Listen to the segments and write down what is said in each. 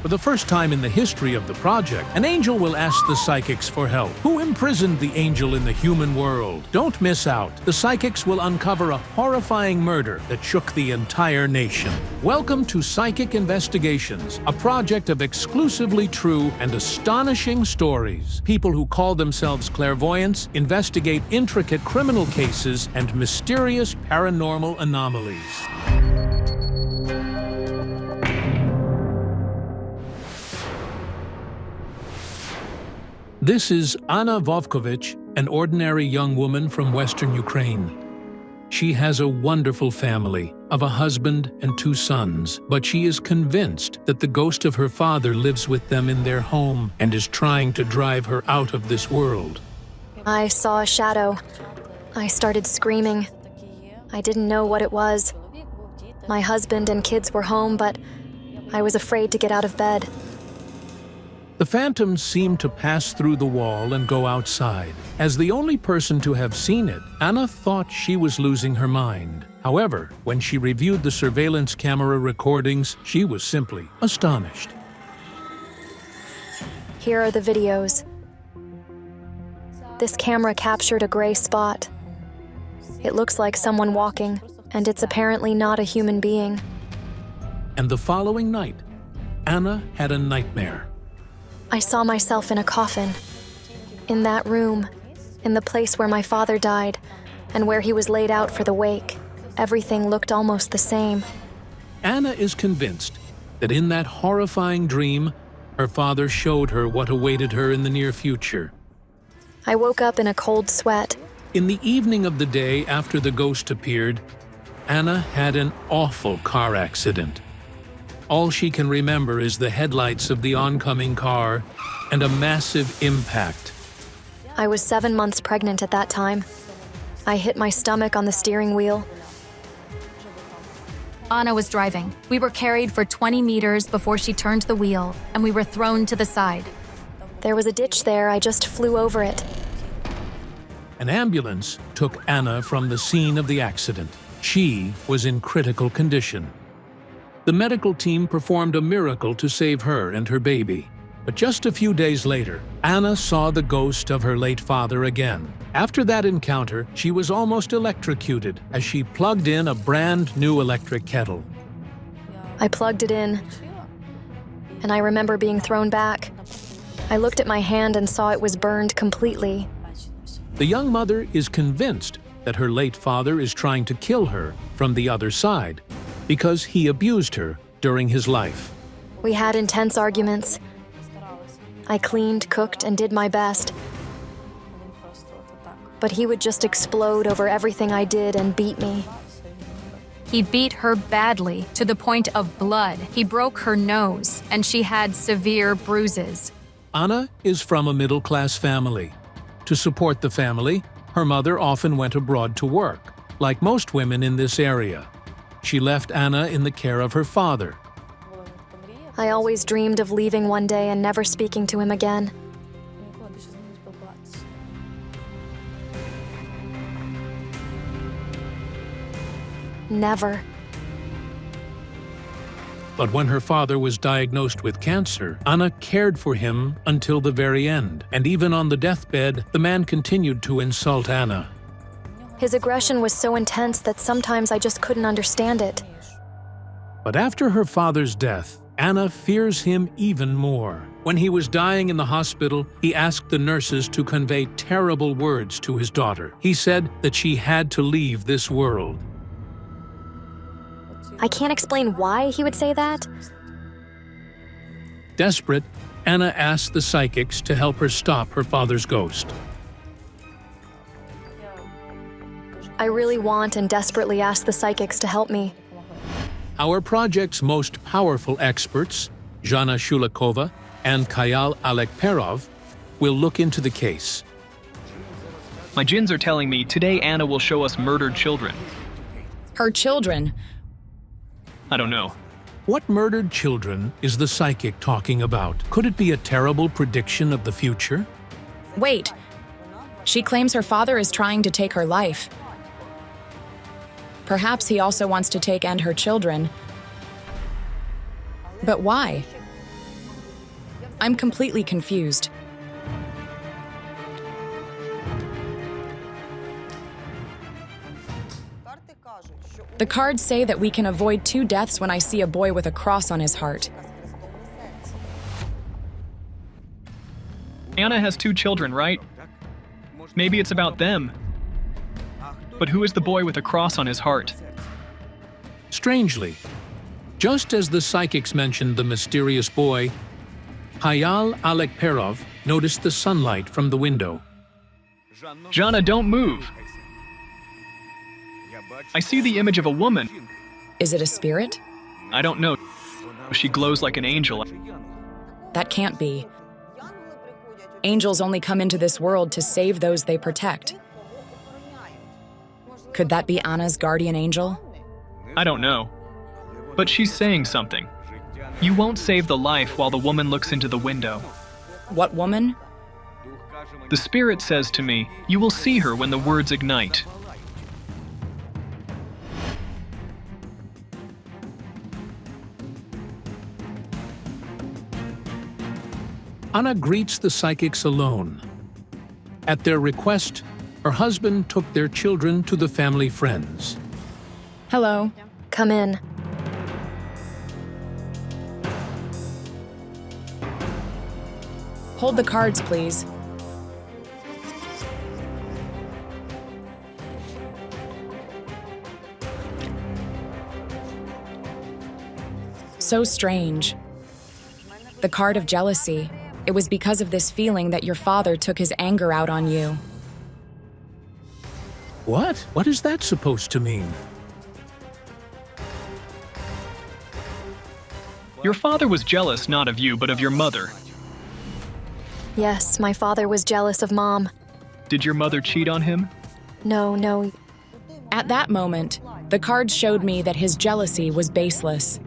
For the first time in the history of the project, an angel will ask the psychics for help. Who imprisoned the angel in the human world? Don't miss out. The psychics will uncover a horrifying murder that shook the entire nation. Welcome to Psychic Investigations, a project of exclusively true and astonishing stories. People who call themselves clairvoyants investigate intricate criminal cases and mysterious paranormal anomalies. This is Anna Vovkovich, an ordinary young woman from Western Ukraine. She has a wonderful family of a husband and 2 sons, but she is convinced that the ghost of her father lives with them in their home and is trying to drive her out of this world. I saw a shadow. I started screaming. I didn't know what it was. My husband and kids were home, but I was afraid to get out of bed. The phantoms seemed to pass through the wall and go outside. As the only person to have seen it, Anna thought she was losing her mind. However, when she reviewed the surveillance camera recordings, she was simply astonished. Here are the videos. This camera captured a gray spot. It looks like someone walking, and it's apparently not a human being. And the following night, Anna had a nightmare. I saw myself in a coffin. In that room, in the place where my father died, and where he was laid out for the wake, everything looked almost the same. Anna is convinced that in that horrifying dream, her father showed her what awaited her in the near future. I woke up in a cold sweat. In the evening of the day after the ghost appeared, Anna had an awful car accident. All she can remember is the headlights of the oncoming car and a massive impact. I was 7 months pregnant at that time. I hit my stomach on the steering wheel. Anna was driving. We were carried for 20 meters before she turned the wheel, and we were thrown to the side. There was a ditch there. I just flew over it. An ambulance took Anna from the scene of the accident. She was in critical condition. The medical team performed a miracle to save her and her baby. But just a few days later, Anna saw the ghost of her late father again. After that encounter, she was almost electrocuted as she plugged in a brand new electric kettle. I plugged it in, and I remember being thrown back. I looked at my hand and saw it was burned completely. The young mother is convinced that her late father is trying to kill her from the other side, because he abused her during his life. We had intense arguments. I cleaned, cooked, and did my best. But he would just explode over everything I did and beat me. He beat her badly, to the point of blood. He broke her nose, and she had severe bruises. Anna is from a middle-class family. To support the family, her mother often went abroad to work, like most women in this area. She left Anna in the care of her father. I always dreamed of leaving one day and never speaking to him again. Never. But when her father was diagnosed with cancer, Anna cared for him until the very end. And even on the deathbed, the man continued to insult Anna. His aggression was so intense that sometimes I just couldn't understand it. But after her father's death, Anna fears him even more. When he was dying in the hospital, he asked the nurses to convey terrible words to his daughter. He said that she had to leave this world. I can't explain why he would say that. Desperate, Anna asked the psychics to help her stop her father's ghost. I really want and desperately ask the psychics to help me. Our project's most powerful experts, Zhana Shulikova and Kayal Alekperov, will look into the case. My djinns are telling me today Anna will show us murdered children. Her children? I don't know. What murdered children is the psychic talking about? Could it be a terrible prediction of the future? Wait. She claims her father is trying to take her life. Perhaps he also wants to take and her children. But why? I'm completely confused. The cards say that we can avoid 2 deaths when I see a boy with a cross on his heart. Anna has 2 children, right? Maybe it's about them. But who is the boy with a cross on his heart? Strangely, just as the psychics mentioned the mysterious boy, Hayal Alekperov noticed the sunlight from the window. Jana, don't move. I see the image of a woman. Is it a spirit? I don't know. She glows like an angel. That can't be. Angels only come into this world to save those they protect. Could that be Anna's guardian angel? I don't know. But she's saying something. You won't save the life while the woman looks into the window. What woman? The spirit says to me, you will see her when the words ignite. Anna greets the psychics alone. At their request, her husband took their children to the family friends. Hello. Come in. Hold the cards, please. So strange. The card of jealousy. It was because of this feeling that your father took his anger out on you. What? What is that supposed to mean? Your father was jealous not of you, but of your mother. Yes, my father was jealous of Mom. Did your mother cheat on him? No. At that moment, the cards showed me that his jealousy was baseless.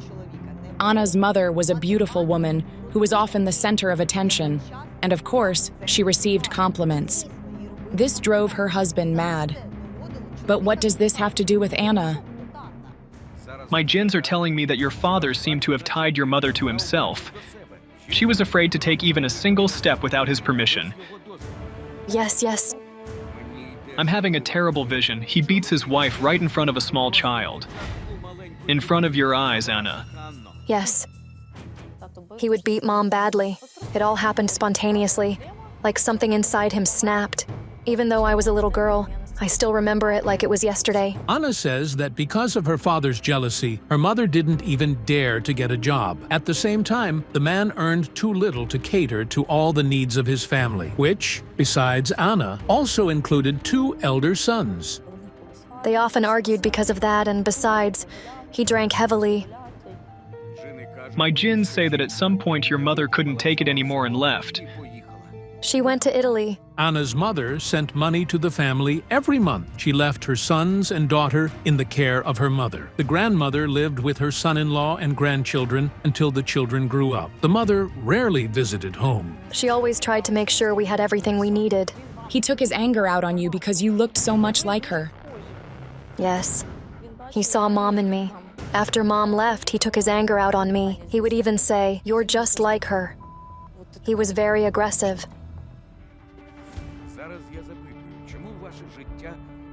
Anna's mother was a beautiful woman who was often the center of attention, and of course, she received compliments. This drove her husband mad. But what does this have to do with Anna? My jinns are telling me that your father seemed to have tied your mother to himself. She was afraid to take even a single step without his permission. Yes. I'm having a terrible vision. He beats his wife right in front of a small child. In front of your eyes, Anna. Yes. He would beat Mom badly. It all happened spontaneously, like something inside him snapped. Even though I was a little girl, I still remember it like it was yesterday. Anna says that because of her father's jealousy, her mother didn't even dare to get a job. At the same time, the man earned too little to cater to all the needs of his family, which, besides Anna, also included 2 elder sons. They often argued because of that, and besides, he drank heavily. My jinns say that at some point your mother couldn't take it anymore and left. She went to Italy. Anna's mother sent money to the family every month. She left her sons and daughter in the care of her mother. The grandmother lived with her son-in-law and grandchildren until the children grew up. The mother rarely visited home. She always tried to make sure we had everything we needed. He took his anger out on you because you looked so much like her. Yes. He saw Mom in me. After Mom left, he took his anger out on me. He would even say, "You're just like her." He was very aggressive.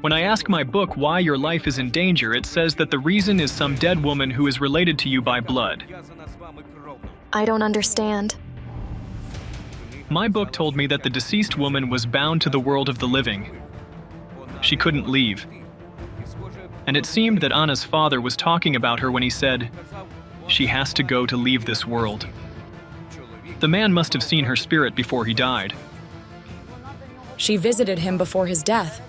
When I ask my book why your life is in danger, it says that the reason is some dead woman who is related to you by blood. I don't understand. My book told me that the deceased woman was bound to the world of the living. She couldn't leave. And it seemed that Anna's father was talking about her when he said, she has to go to leave this world. The man must have seen her spirit before he died. She visited him before his death.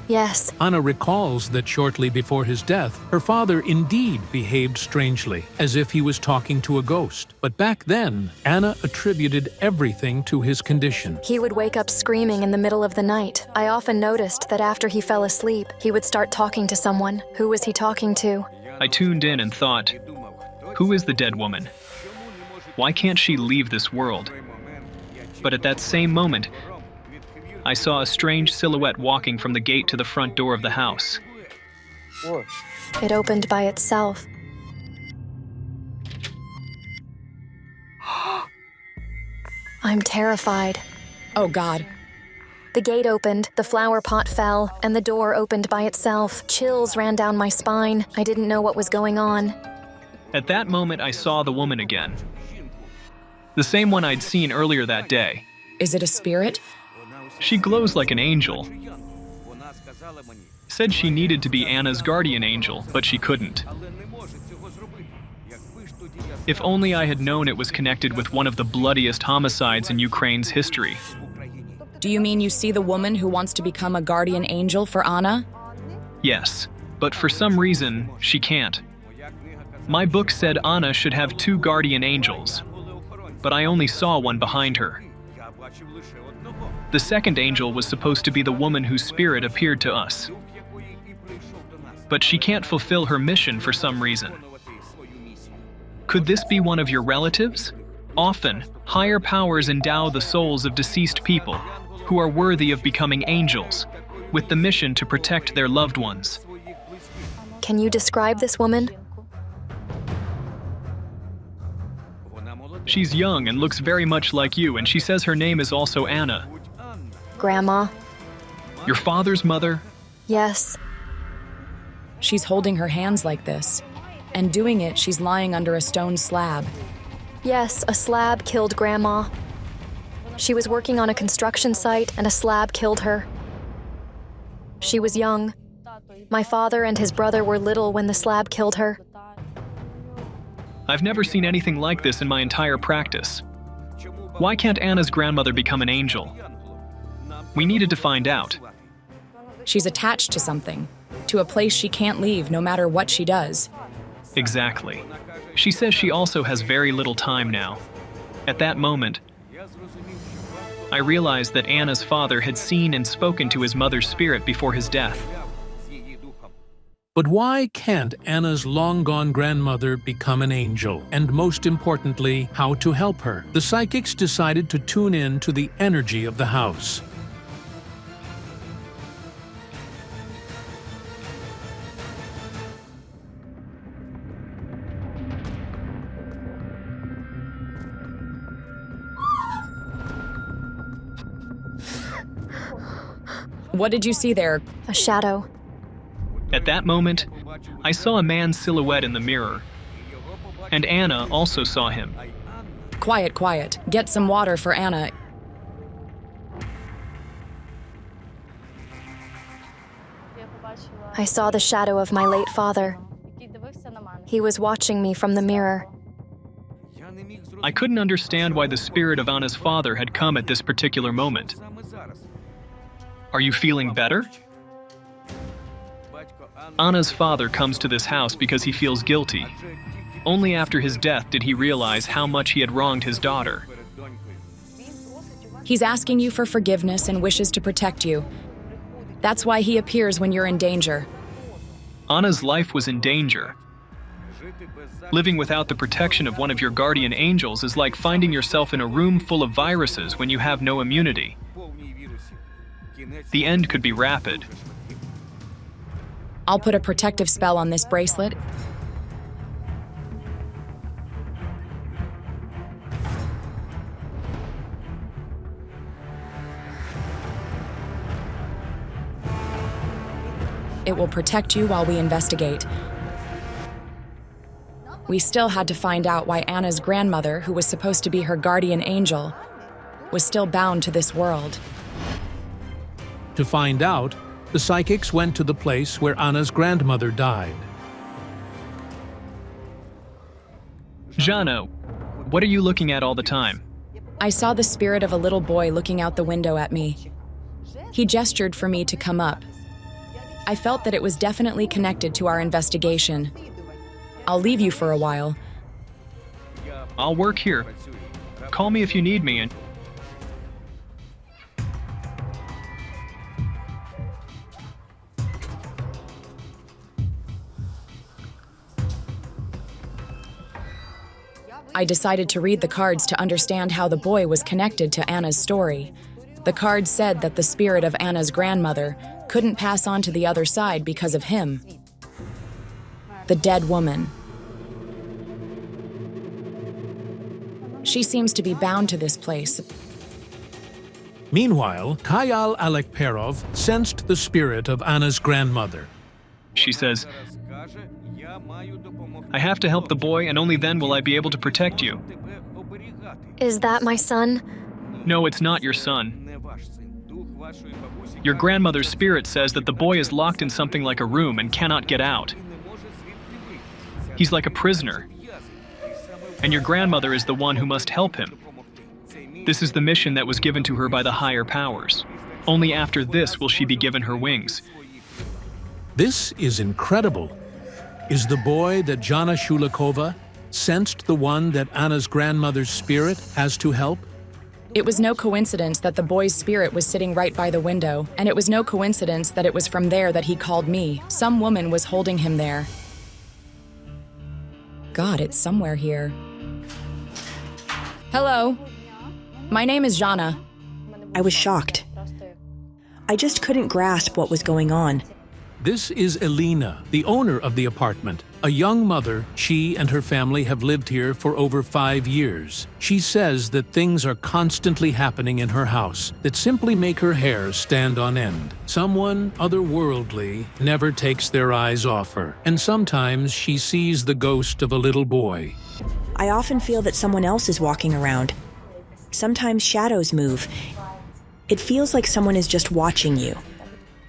Yes. Anna recalls that shortly before his death, her father indeed behaved strangely, as if he was talking to a ghost. But back then, Anna attributed everything to his condition. He would wake up screaming in the middle of the night. I often noticed that after he fell asleep, he would start talking to someone. Who was he talking to? I tuned in and thought, who is the dead woman? Why can't she leave this world? But at that same moment, I saw a strange silhouette walking from the gate to the front door of the house. It opened by itself. I'm terrified. Oh God. The gate opened, the flower pot fell, and the door opened by itself. Chills ran down my spine. I didn't know what was going on. At that moment, I saw the woman again. The same one I'd seen earlier that day. Is it a spirit? She glows like an angel. Said she needed to be Anna's guardian angel, but she couldn't. If only I had known it was connected with one of the bloodiest homicides in Ukraine's history. Do you mean you see the woman who wants to become a guardian angel for Anna? Yes, but for some reason, she can't. My book said Anna should have 2 guardian angels, but I only saw one behind her. The second angel was supposed to be the woman whose spirit appeared to us. But she can't fulfill her mission for some reason. Could this be one of your relatives? Often, higher powers endow the souls of deceased people who are worthy of becoming angels, with the mission to protect their loved ones. Can you describe this woman? She's young and looks very much like you, and she says her name is also Anna. Grandma? Your father's mother? Yes. She's holding her hands like this. And doing it, she's lying under a stone slab. Yes, a slab killed Grandma. She was working on a construction site and a slab killed her. She was young. My father and his brother were little when the slab killed her. I've never seen anything like this in my entire practice. Why can't Anna's grandmother become an angel? We needed to find out. She's attached to something, to a place she can't leave no matter what she does. Exactly. She says she also has very little time now. At that moment, I realized that Anna's father had seen and spoken to his mother's spirit before his death. But why can't Anna's long-gone grandmother become an angel? And most importantly, how to help her? The psychics decided to tune in to the energy of the house. What did you see there? A shadow. At that moment, I saw a man's silhouette in the mirror, and Anna also saw him. Quiet, quiet. Get some water for Anna. I saw the shadow of my late father. He was watching me from the mirror. I couldn't understand why the spirit of Anna's father had come at this particular moment. Are you feeling better? Anna's father comes to this house because he feels guilty. Only after his death did he realize how much he had wronged his daughter. He's asking you for forgiveness and wishes to protect you. That's why he appears when you're in danger. Anna's life was in danger. Living without the protection of one of your guardian angels is like finding yourself in a room full of viruses when you have no immunity. The end could be rapid. I'll put a protective spell on this bracelet. It will protect you while we investigate. We still had to find out why Anna's grandmother, who was supposed to be her guardian angel, was still bound to this world. To find out, the psychics went to the place where Anna's grandmother died. Jana, what are you looking at all the time? I saw the spirit of a little boy looking out the window at me. He gestured for me to come up. I felt that it was definitely connected to our investigation. I'll leave you for a while. I'll work here. Call me if you need me. I decided to read the cards to understand how the boy was connected to Anna's story. The cards said that the spirit of Anna's grandmother couldn't pass on to the other side because of him. The dead woman. She seems to be bound to this place. Meanwhile, Kayal Alekperov sensed the spirit of Anna's grandmother. She says, "I have to help the boy, and only then will I be able to protect you." Is that my son? No, it's not your son. Your grandmother's spirit says that the boy is locked in something like a room and cannot get out. He's like a prisoner. And your grandmother is the one who must help him. This is the mission that was given to her by the higher powers. Only after this will she be given her wings. This is incredible. Is the boy that Jana Shulikova sensed the one that Anna's grandmother's spirit has to help? It was no coincidence that the boy's spirit was sitting right by the window, and it was no coincidence that it was from there that he called me. Some woman was holding him there. God, it's somewhere here. Hello. My name is Jana. I was shocked. I just couldn't grasp what was going on. This is Elena, the owner of the apartment. A young mother, she and her family have lived here for over 5 years. She says that things are constantly happening in her house that simply make her hair stand on end. Someone otherworldly never takes their eyes off her, and sometimes she sees the ghost of a little boy. I often feel that someone else is walking around. Sometimes shadows move. It feels like someone is just watching you.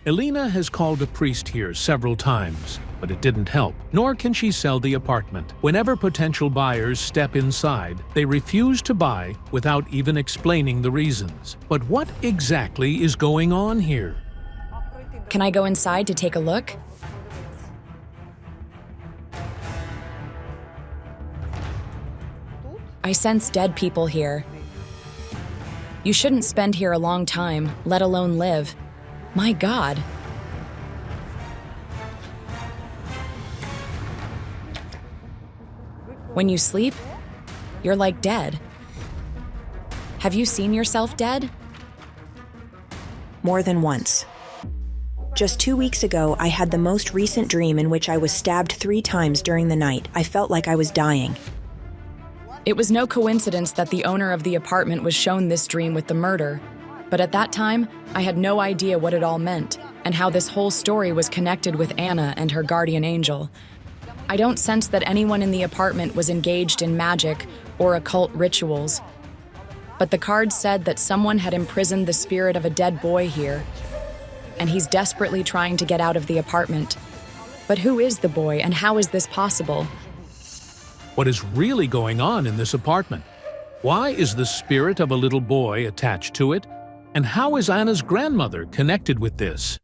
Elena has called a priest here several times, but it didn't help. Nor can she sell the apartment. Whenever potential buyers step inside, they refuse to buy without even explaining the reasons. But what exactly is going on here? Can I go inside to take a look? I sense dead people here. You shouldn't spend here a long time, let alone live. My God. When you sleep, you're like dead. Have you seen yourself dead? More than once. Just 2 weeks ago, I had the most recent dream in which I was stabbed 3 times during the night. I felt like I was dying. It was no coincidence that the owner of the apartment was shown this dream with the murder. But at that time, I had no idea what it all meant and how this whole story was connected with Anna and her guardian angel. I don't sense that anyone in the apartment was engaged in magic or occult rituals. But the cards said that someone had imprisoned the spirit of a dead boy here, and he's desperately trying to get out of the apartment. But who is the boy, and how is this possible? What is really going on in this apartment? Why is the spirit of a little boy attached to it? And how is Anna's grandmother connected with this?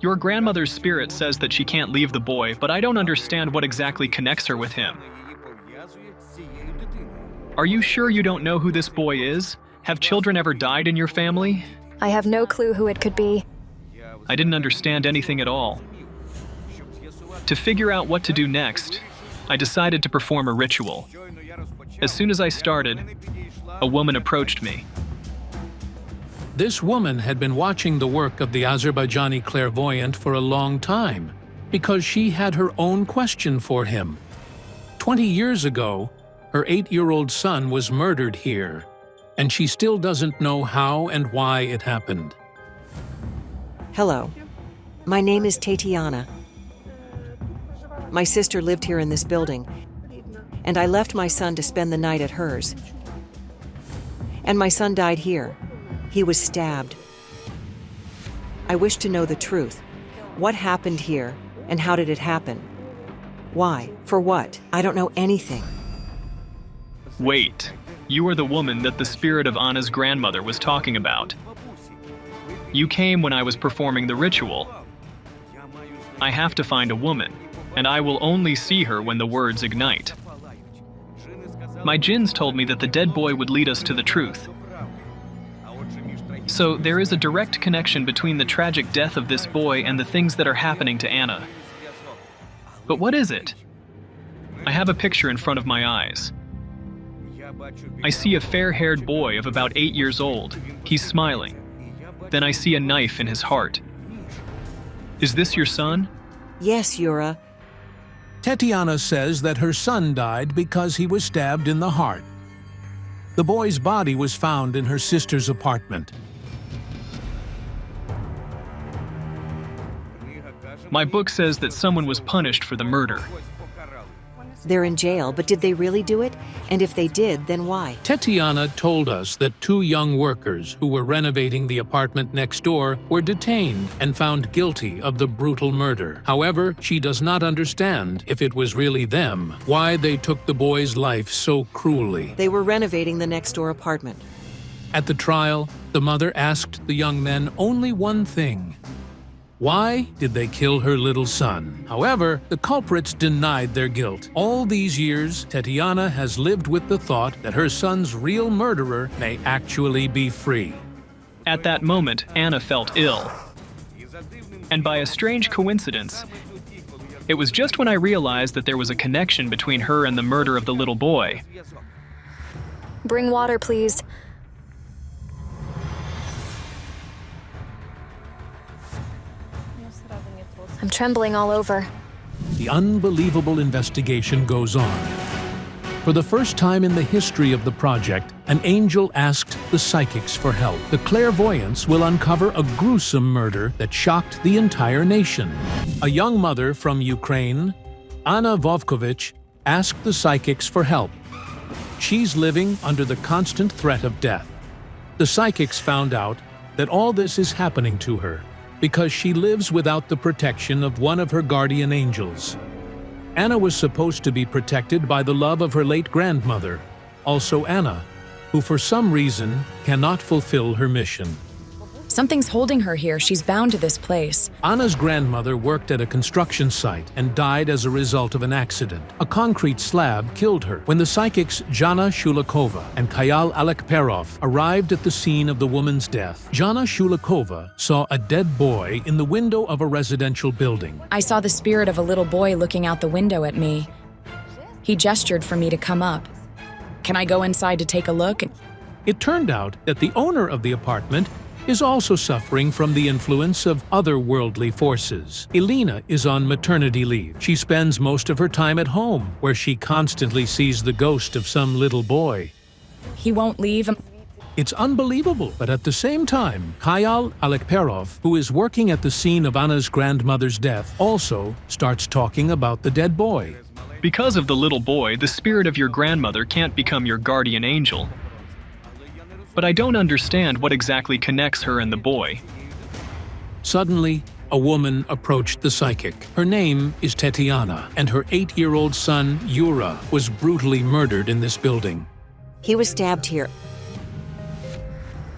Your grandmother's spirit says that she can't leave the boy, but I don't understand what exactly connects her with him. Are you sure you don't know who this boy is? Have children ever died in your family? I have no clue who it could be. I didn't understand anything at all. To figure out what to do next, I decided to perform a ritual. As soon as I started, a woman approached me. This woman had been watching the work of the Azerbaijani clairvoyant for a long time because she had her own question for him. 20 years ago, her 8-year-old son was murdered here, and she still doesn't know how and why it happened. Hello. My name is Tatiana. My sister lived here in this building, and I left my son to spend the night at hers. And my son died here. He was stabbed. I wish to know the truth. What happened here, and how did it happen? Why? For what? I don't know anything. Wait, you are the woman that the spirit of Anna's grandmother was talking about. You came when I was performing the ritual. I have to find a woman, and I will only see her when the words ignite. My jinns told me that the dead boy would lead us to the truth. So there is a direct connection between the tragic death of this boy and the things that are happening to Anna. But what is it? I have a picture in front of my eyes. I see a fair-haired boy of about 8 years old. He's smiling. Then I see a knife in his heart. Is this your son? Yes, Yura. Tetiana says that her son died because he was stabbed in the heart. The boy's body was found in her sister's apartment. My book says that someone was punished for the murder. They're in jail, but did they really do it? And if they did, then why? Tetiana told us that 2 young workers who were renovating the apartment next door were detained and found guilty of the brutal murder. However, she does not understand, if it was really them, why they took the boy's life so cruelly. They were renovating the next door apartment. At the trial, the mother asked the young men only one thing: why did they kill her little son? However, the culprits denied their guilt. All these years, Tetiana has lived with the thought that her son's real murderer may actually be free. At that moment, Anna felt ill. And by a strange coincidence, it was just when I realized that there was a connection between her and the murder of the little boy. Bring water, please. I'm trembling all over. The unbelievable investigation goes on. For the first time in the history of the project, an angel asked the psychics for help. The clairvoyants will uncover a gruesome murder that shocked the entire nation. A young mother from Ukraine, Anna Vovkovich, asked the psychics for help. She's living under the constant threat of death. The psychics found out that all this is happening to her because she lives without the protection of one of her guardian angels. Anna was supposed to be protected by the love of her late grandmother, also Anna, who for some reason cannot fulfill her mission. Something's holding her here. She's bound to this place. Anna's grandmother worked at a construction site and died as a result of an accident. A concrete slab killed her. When the psychics Jana Shulakova and Kayal Alekperov arrived at the scene of the woman's death, Jana Shulakova saw a dead boy in the window of a residential building. I saw the spirit of a little boy looking out the window at me. He gestured for me to come up. Can I go inside to take a look? It turned out that the owner of the apartment is also suffering from the influence of otherworldly forces. Elena is on maternity leave. She spends most of her time at home, where she constantly sees the ghost of some little boy. He won't leave. It's unbelievable, but at the same time, Kayal Alekperov, who is working at the scene of Anna's grandmother's death, also starts talking about the dead boy. Because of the little boy, the spirit of your grandmother can't become your guardian angel. But I don't understand what exactly connects her and the boy. Suddenly, a woman approached the psychic. Her name is Tetiana, and her 8-year-old son, Yura, was brutally murdered in this building. He was stabbed here.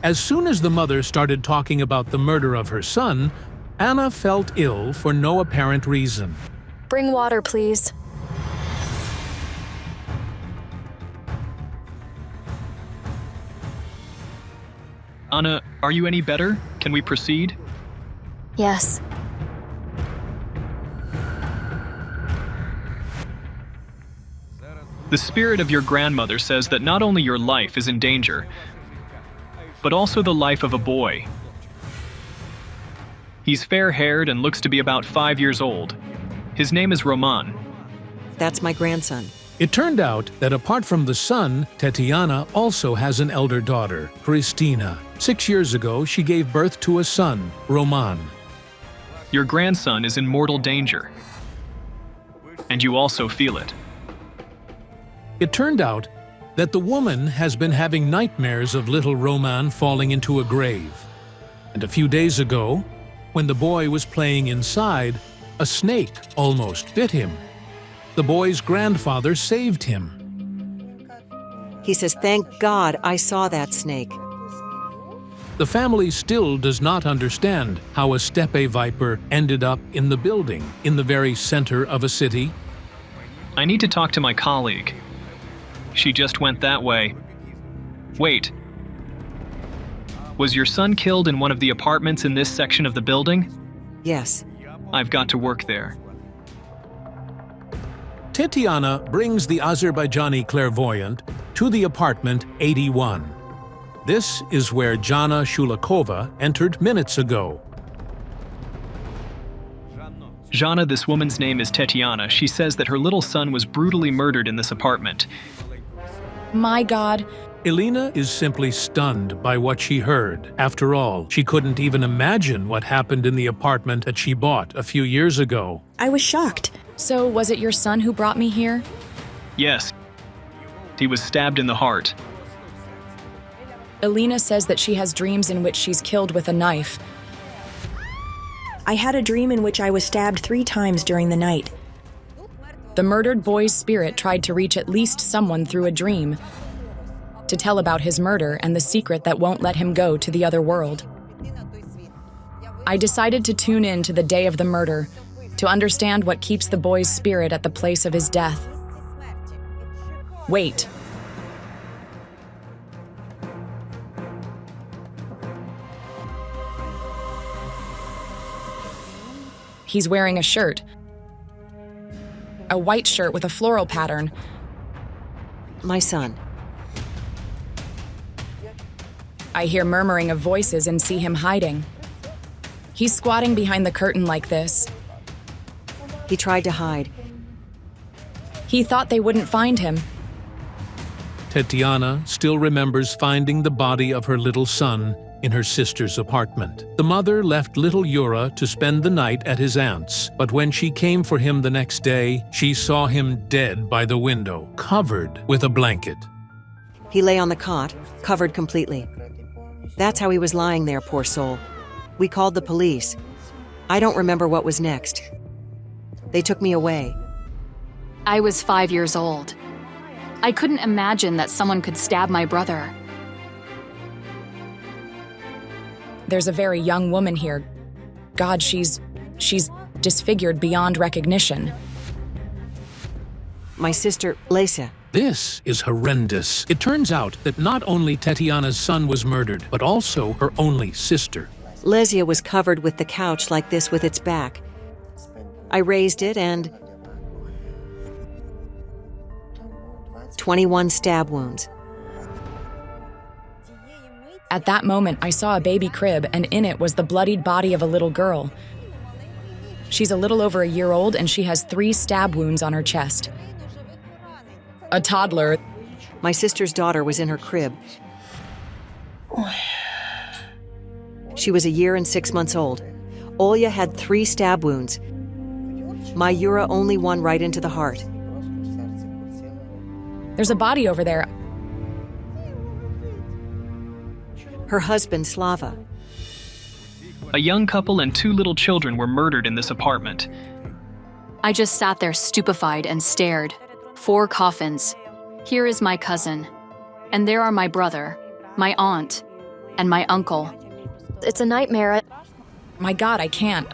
As soon as the mother started talking about the murder of her son, Anna felt ill for no apparent reason. Bring water, please. Anna, are you any better? Can we proceed? Yes. The spirit of your grandmother says that not only your life is in danger, but also the life of a boy. He's fair-haired and looks to be about 5 years old. His name is Roman. That's my grandson. It turned out that apart from the son, Tetiana also has an elder daughter, Christina. 6 years ago, she gave birth to a son, Roman. Your grandson is in mortal danger, and you also feel it. It turned out that the woman has been having nightmares of little Roman falling into a grave. And a few days ago, when the boy was playing inside, a snake almost bit him. The boy's grandfather saved him. He says, "Thank God I saw that snake." The family still does not understand how a steppe viper ended up in the building, in the very center of a city. I need to talk to my colleague. She just went that way. Wait. Was your son killed in one of the apartments in this section of the building? Yes. I've got to work there. Tetiana brings the Azerbaijani clairvoyant to the apartment 81. This is where Jana Shulakova entered minutes ago. Jana, this woman's name is Tetiana. She says that her little son was brutally murdered in this apartment. My God. Elena is simply stunned by what she heard. After all, she couldn't even imagine what happened in the apartment that she bought a few years ago. I was shocked. So, was it your son who brought me here? Yes. He was stabbed in the heart. Elena says that she has dreams in which she's killed with a knife. I had a dream in which I was stabbed 3 times during the night. The murdered boy's spirit tried to reach at least someone through a dream, to tell about his murder and the secret that won't let him go to the other world. I decided to tune in to the day of the murder, to understand what keeps the boy's spirit at the place of his death. Wait. He's wearing a shirt. A white shirt with a floral pattern. My son. I hear murmuring of voices and see him hiding. He's squatting behind the curtain like this. He tried to hide. He thought they wouldn't find him. Tetiana still remembers finding the body of her little son in her sister's apartment. The mother left little Yura to spend the night at his aunt's, but when she came for him the next day, she saw him dead by the window, covered with a blanket. He lay on the cot, covered completely. That's how he was lying there, poor soul. We called the police. I don't remember what was next. They took me away. I was 5 years old. I couldn't imagine that someone could stab my brother. There's a very young woman here. God, she's disfigured beyond recognition. My sister, Lesia. This is horrendous. It turns out that not only Tetiana's son was murdered, but also her only sister. Lesia was covered with the couch like this with its back. I raised it and 21 stab wounds. At that moment, I saw a baby crib, and in it was the bloodied body of a little girl. She's a little over a year old, and she has 3 stab wounds on her chest. A toddler. My sister's daughter was in her crib. She was a year and 6 months old. Olya had 3 stab wounds. My Yura only one right into the heart. There's a body over there. Her husband, Slava. A young couple and 2 little children were murdered in this apartment. I just sat there stupefied and stared. 4 coffins. Here is my cousin. And there are my brother, my aunt, and my uncle. It's a nightmare. My God, I can't.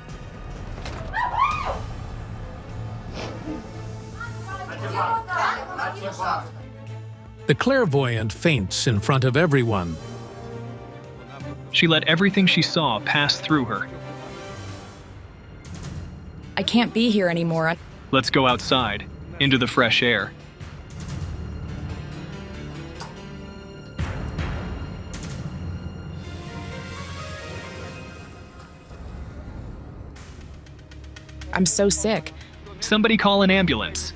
The clairvoyant faints in front of everyone. She let everything she saw pass through her. I can't be here anymore. Let's go outside, into the fresh air. I'm so sick. Somebody call an ambulance.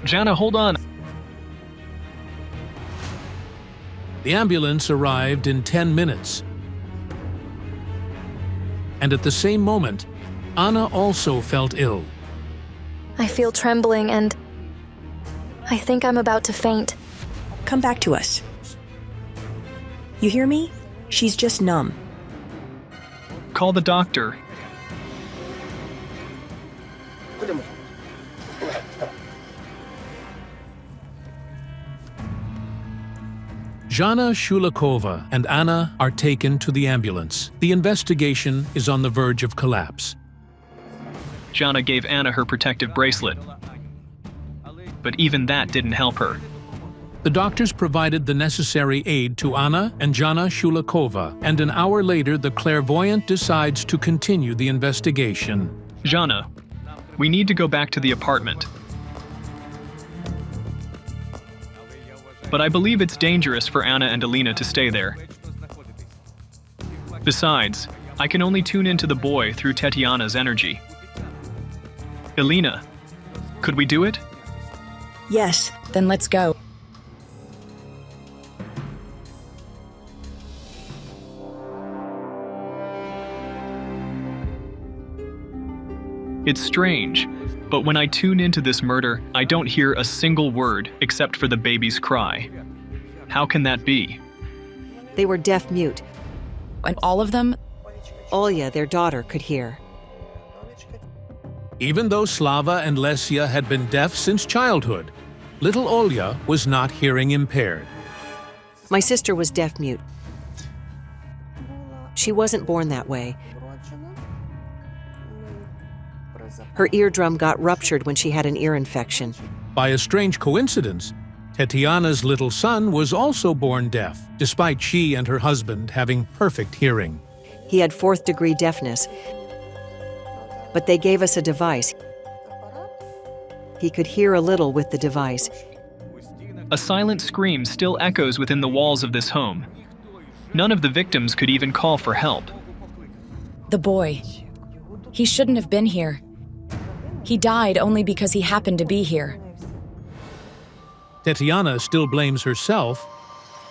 Jana, hold on. The ambulance arrived in 10 minutes. And at the same moment, Anna also felt ill. I feel trembling and I think I'm about to faint. Come back to us. You hear me? She's just numb. Call the doctor. Jana Shulikova and Anna are taken to the ambulance. The investigation is on the verge of collapse. Jana gave Anna her protective bracelet. But even that didn't help her. The doctors provided the necessary aid to Anna and Jana Shulikova, and an hour later the clairvoyant decides to continue the investigation. Jana, we need to go back to the apartment. But I believe it's dangerous for Anna and Alina to stay there. Besides, I can only tune into the boy through Tetiana's energy. Elena, could we do it? Yes. Then let's go. It's strange, but when I tune into this murder, I don't hear a single word except for the baby's cry. How can that be? They were deaf-mute. And all of them? Olya, their daughter, could hear. Even though Slava and Lesia had been deaf since childhood, little Olya was not hearing impaired. My sister was deaf-mute. She wasn't born that way. Her eardrum got ruptured when she had an ear infection. By a strange coincidence, Tetiana's little son was also born deaf, despite she and her husband having perfect hearing. He had 4th-degree deafness, but they gave us a device. He could hear a little with the device. A silent scream still echoes within the walls of this home. None of the victims could even call for help. The boy. He shouldn't have been here. He died only because he happened to be here. Tetiana still blames herself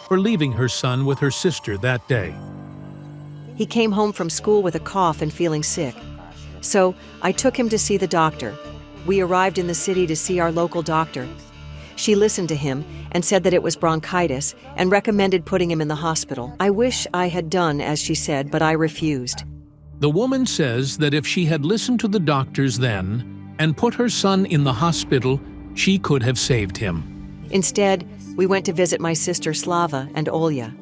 for leaving her son with her sister that day. He came home from school with a cough and feeling sick. So I took him to see the doctor. We arrived in the city to see our local doctor. She listened to him and said that it was bronchitis and recommended putting him in the hospital. I wish I had done as she said, but I refused. The woman says that if she had listened to the doctors then and put her son in the hospital, she could have saved him. Instead, we went to visit my sister Slava and Olya.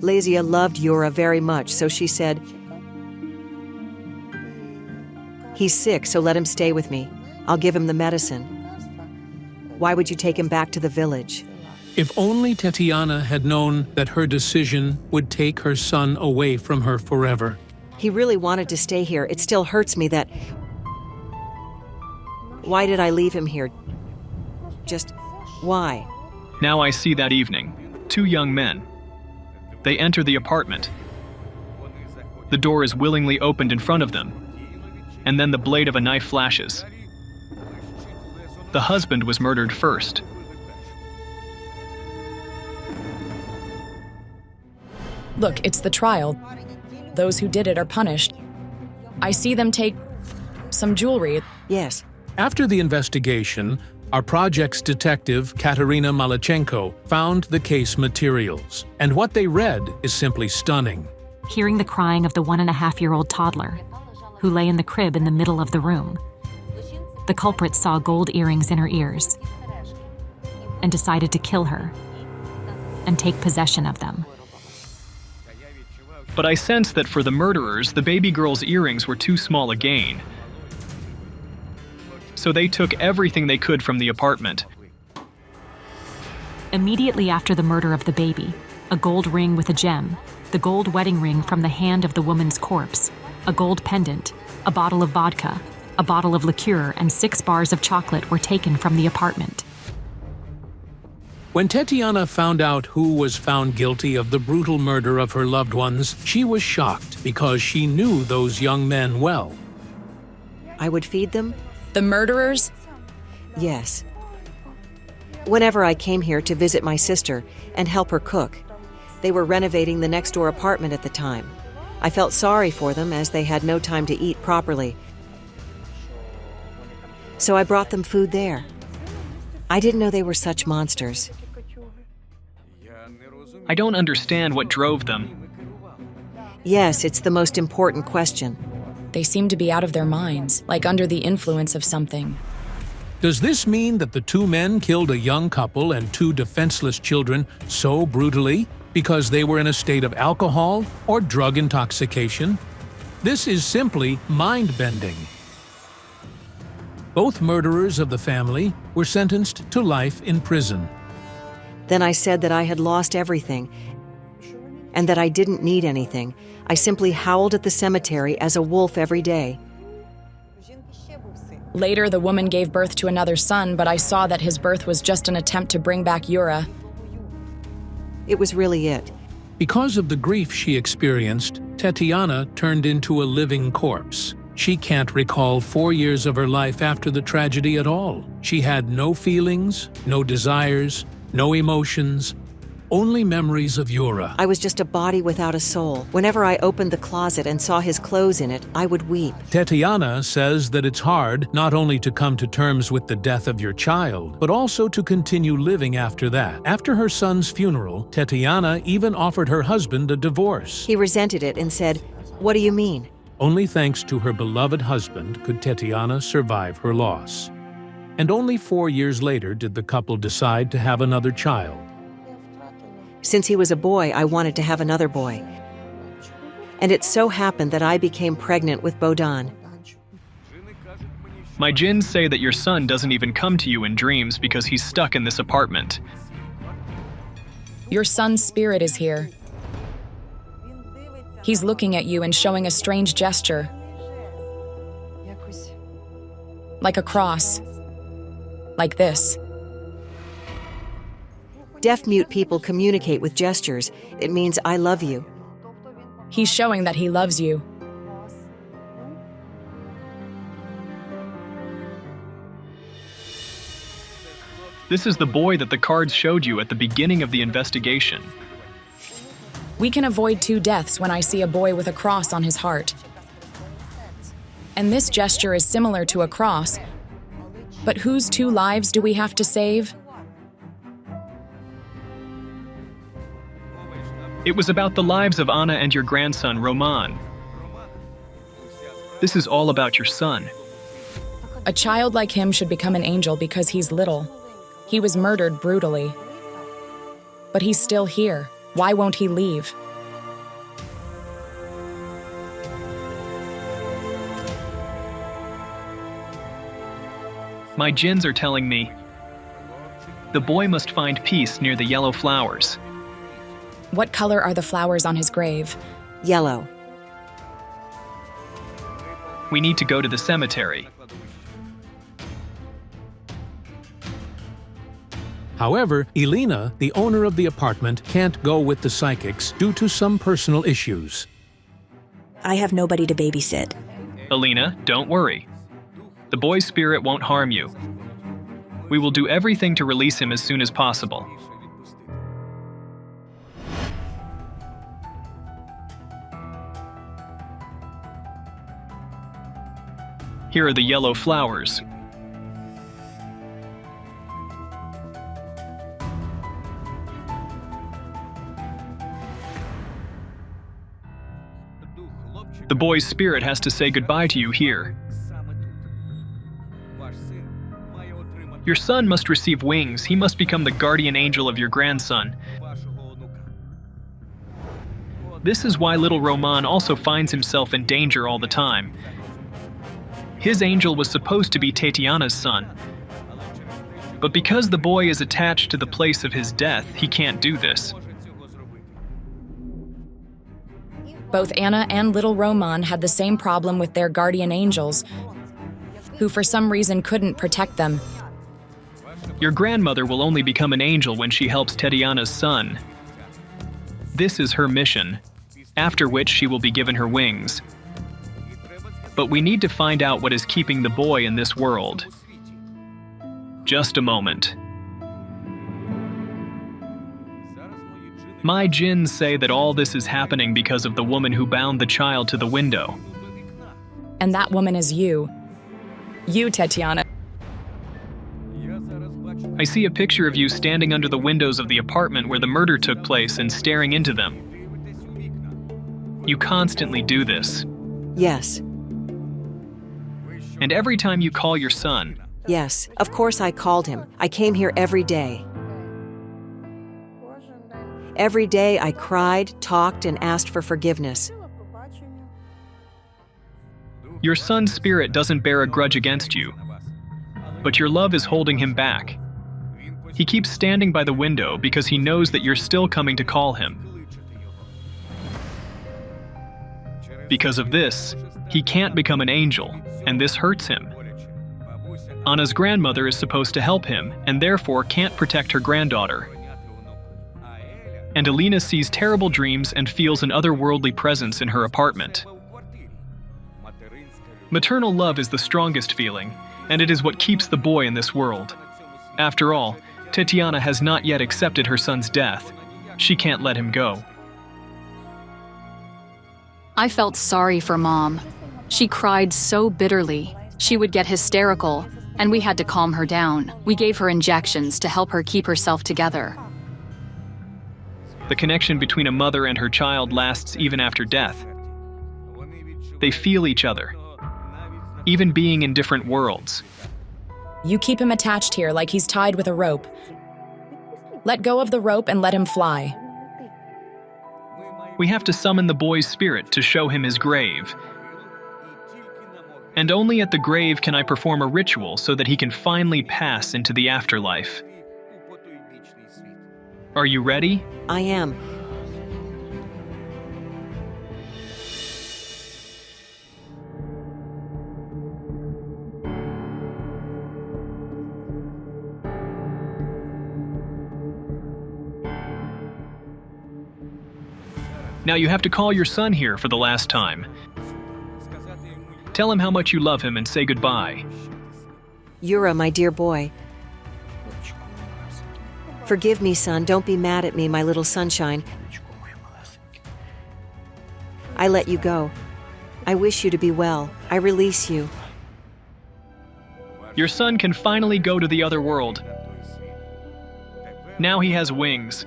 Lesia loved Yura very much, so she said, "He's sick, so let him stay with me. I'll give him the medicine. Why would you take him back to the village?" If only Tetiana had known that her decision would take her son away from her forever. He really wanted to stay here. It still hurts me that... Why did I leave him here? Just why? Now I see that evening, 2 young men. They enter the apartment. The door is willingly opened in front of them, and then the blade of a knife flashes. The husband was murdered first. Look, it's the trial. Those who did it are punished. I see them take some jewelry. Yes. After the investigation, our project's detective, Katerina Malachenko, found the case materials. And what they read is simply stunning. Hearing the crying of the 1.5-year-old toddler, who lay in the crib in the middle of the room. The culprit saw gold earrings in her ears and decided to kill her and take possession of them. But I sense that for the murderers, the baby girl's earrings were too small a gain. So they took everything they could from the apartment. Immediately after the murder of the baby, a gold ring with a gem, the gold wedding ring from the hand of the woman's corpse, a gold pendant, a bottle of vodka, a bottle of liqueur, and 6 bars of chocolate were taken from the apartment. When Tetiana found out who was found guilty of the brutal murder of her loved ones, she was shocked because she knew those young men well. I would feed them? The murderers? Yes. Whenever I came here to visit my sister and help her cook, they were renovating the next-door apartment at the time. I felt sorry for them as they had no time to eat properly. So I brought them food there. I didn't know they were such monsters. I don't understand what drove them. Yes, it's the most important question. They seem to be out of their minds, like under the influence of something. Does this mean that the 2 men killed a young couple and 2 defenseless children so brutally because they were in a state of alcohol or drug intoxication? This is simply mind-bending. Both murderers of the family were sentenced to life in prison. Then I said that I had lost everything and that I didn't need anything. I simply howled at the cemetery as a wolf every day. Later, the woman gave birth to another son, but I saw that his birth was just an attempt to bring back Yura. It was really it. Because of the grief she experienced, Tetiana turned into a living corpse. She can't recall 4 years of her life after the tragedy at all. She had no feelings, no desires, no emotions, only memories of Yura. I was just a body without a soul. Whenever I opened the closet and saw his clothes in it, I would weep. Tetiana says that it's hard not only to come to terms with the death of your child, but also to continue living after that. After her son's funeral, Tetiana even offered her husband a divorce. He resented it and said, "What do you mean?" Only thanks to her beloved husband could Tetiana survive her loss. And only 4 years later did the couple decide to have another child. Since he was a boy, I wanted to have another boy. And it so happened that I became pregnant with Bodan. My djinns say that your son doesn't even come to you in dreams because he's stuck in this apartment. Your son's spirit is here. He's looking at you and showing a strange gesture. Like a cross. Like this. Deaf-mute people communicate with gestures. It means I love you. He's showing that he loves you. This is the boy that the cards showed you at the beginning of the investigation. We can avoid 2 deaths when I see a boy with a cross on his heart. And this gesture is similar to a cross. But whose 2 lives do we have to save? It was about the lives of Anna and your grandson, Roman. This is all about your son. A child like him should become an angel because he's little. He was murdered brutally. But he's still here. Why won't he leave? My djinns are telling me the boy must find peace near the yellow flowers. What color are the flowers on his grave? Yellow. We need to go to the cemetery. However, Elena, the owner of the apartment, can't go with the psychics due to some personal issues. I have nobody to babysit. Alina, don't worry. The boy's spirit won't harm you. We will do everything to release him as soon as possible. Here are the yellow flowers. The boy's spirit has to say goodbye to you here. Your son must receive wings. He must become the guardian angel of your grandson. This is why little Roman also finds himself in danger all the time. His angel was supposed to be Tatiana's son. But because the boy is attached to the place of his death, he can't do this. Both Anna and little Roman had the same problem with their guardian angels, who for some reason couldn't protect them. Your grandmother will only become an angel when she helps Tatiana's son. This is her mission, after which she will be given her wings. But we need to find out what is keeping the boy in this world. Just a moment. My djinns say that all this is happening because of the woman who bound the child to the window. And that woman is you. You, Tatiana. I see a picture of you standing under the windows of the apartment where the murder took place and staring into them. You constantly do this. Yes. And every time you call your son. Yes, of course I called him. I came here every day. Every day I cried, talked, and asked for forgiveness. Your son's spirit doesn't bear a grudge against you, but your love is holding him back. He keeps standing by the window because he knows that you're still coming to call him. Because of this, he can't become an angel, and this hurts him. Anna's grandmother is supposed to help him, and therefore can't protect her granddaughter. And Alina sees terrible dreams and feels an otherworldly presence in her apartment. Maternal love is the strongest feeling, and it is what keeps the boy in this world. After all, Tatiana has not yet accepted her son's death. She can't let him go. I felt sorry for Mom. She cried so bitterly. She would get hysterical, and we had to calm her down. We gave her injections to help her keep herself together. The connection between a mother and her child lasts even after death. They feel each other, even being in different worlds. You keep him attached here like he's tied with a rope. Let go of the rope and let him fly. We have to summon the boy's spirit to show him his grave. And only at the grave can I perform a ritual so that he can finally pass into the afterlife. Are you ready? I am. Now you have to call your son here for the last time. Tell him how much you love him and say goodbye. Yura, my dear boy. Forgive me, son. Don't be mad at me, my little sunshine. I let you go. I wish you to be well. I release you. Your son can finally go to the other world. Now he has wings.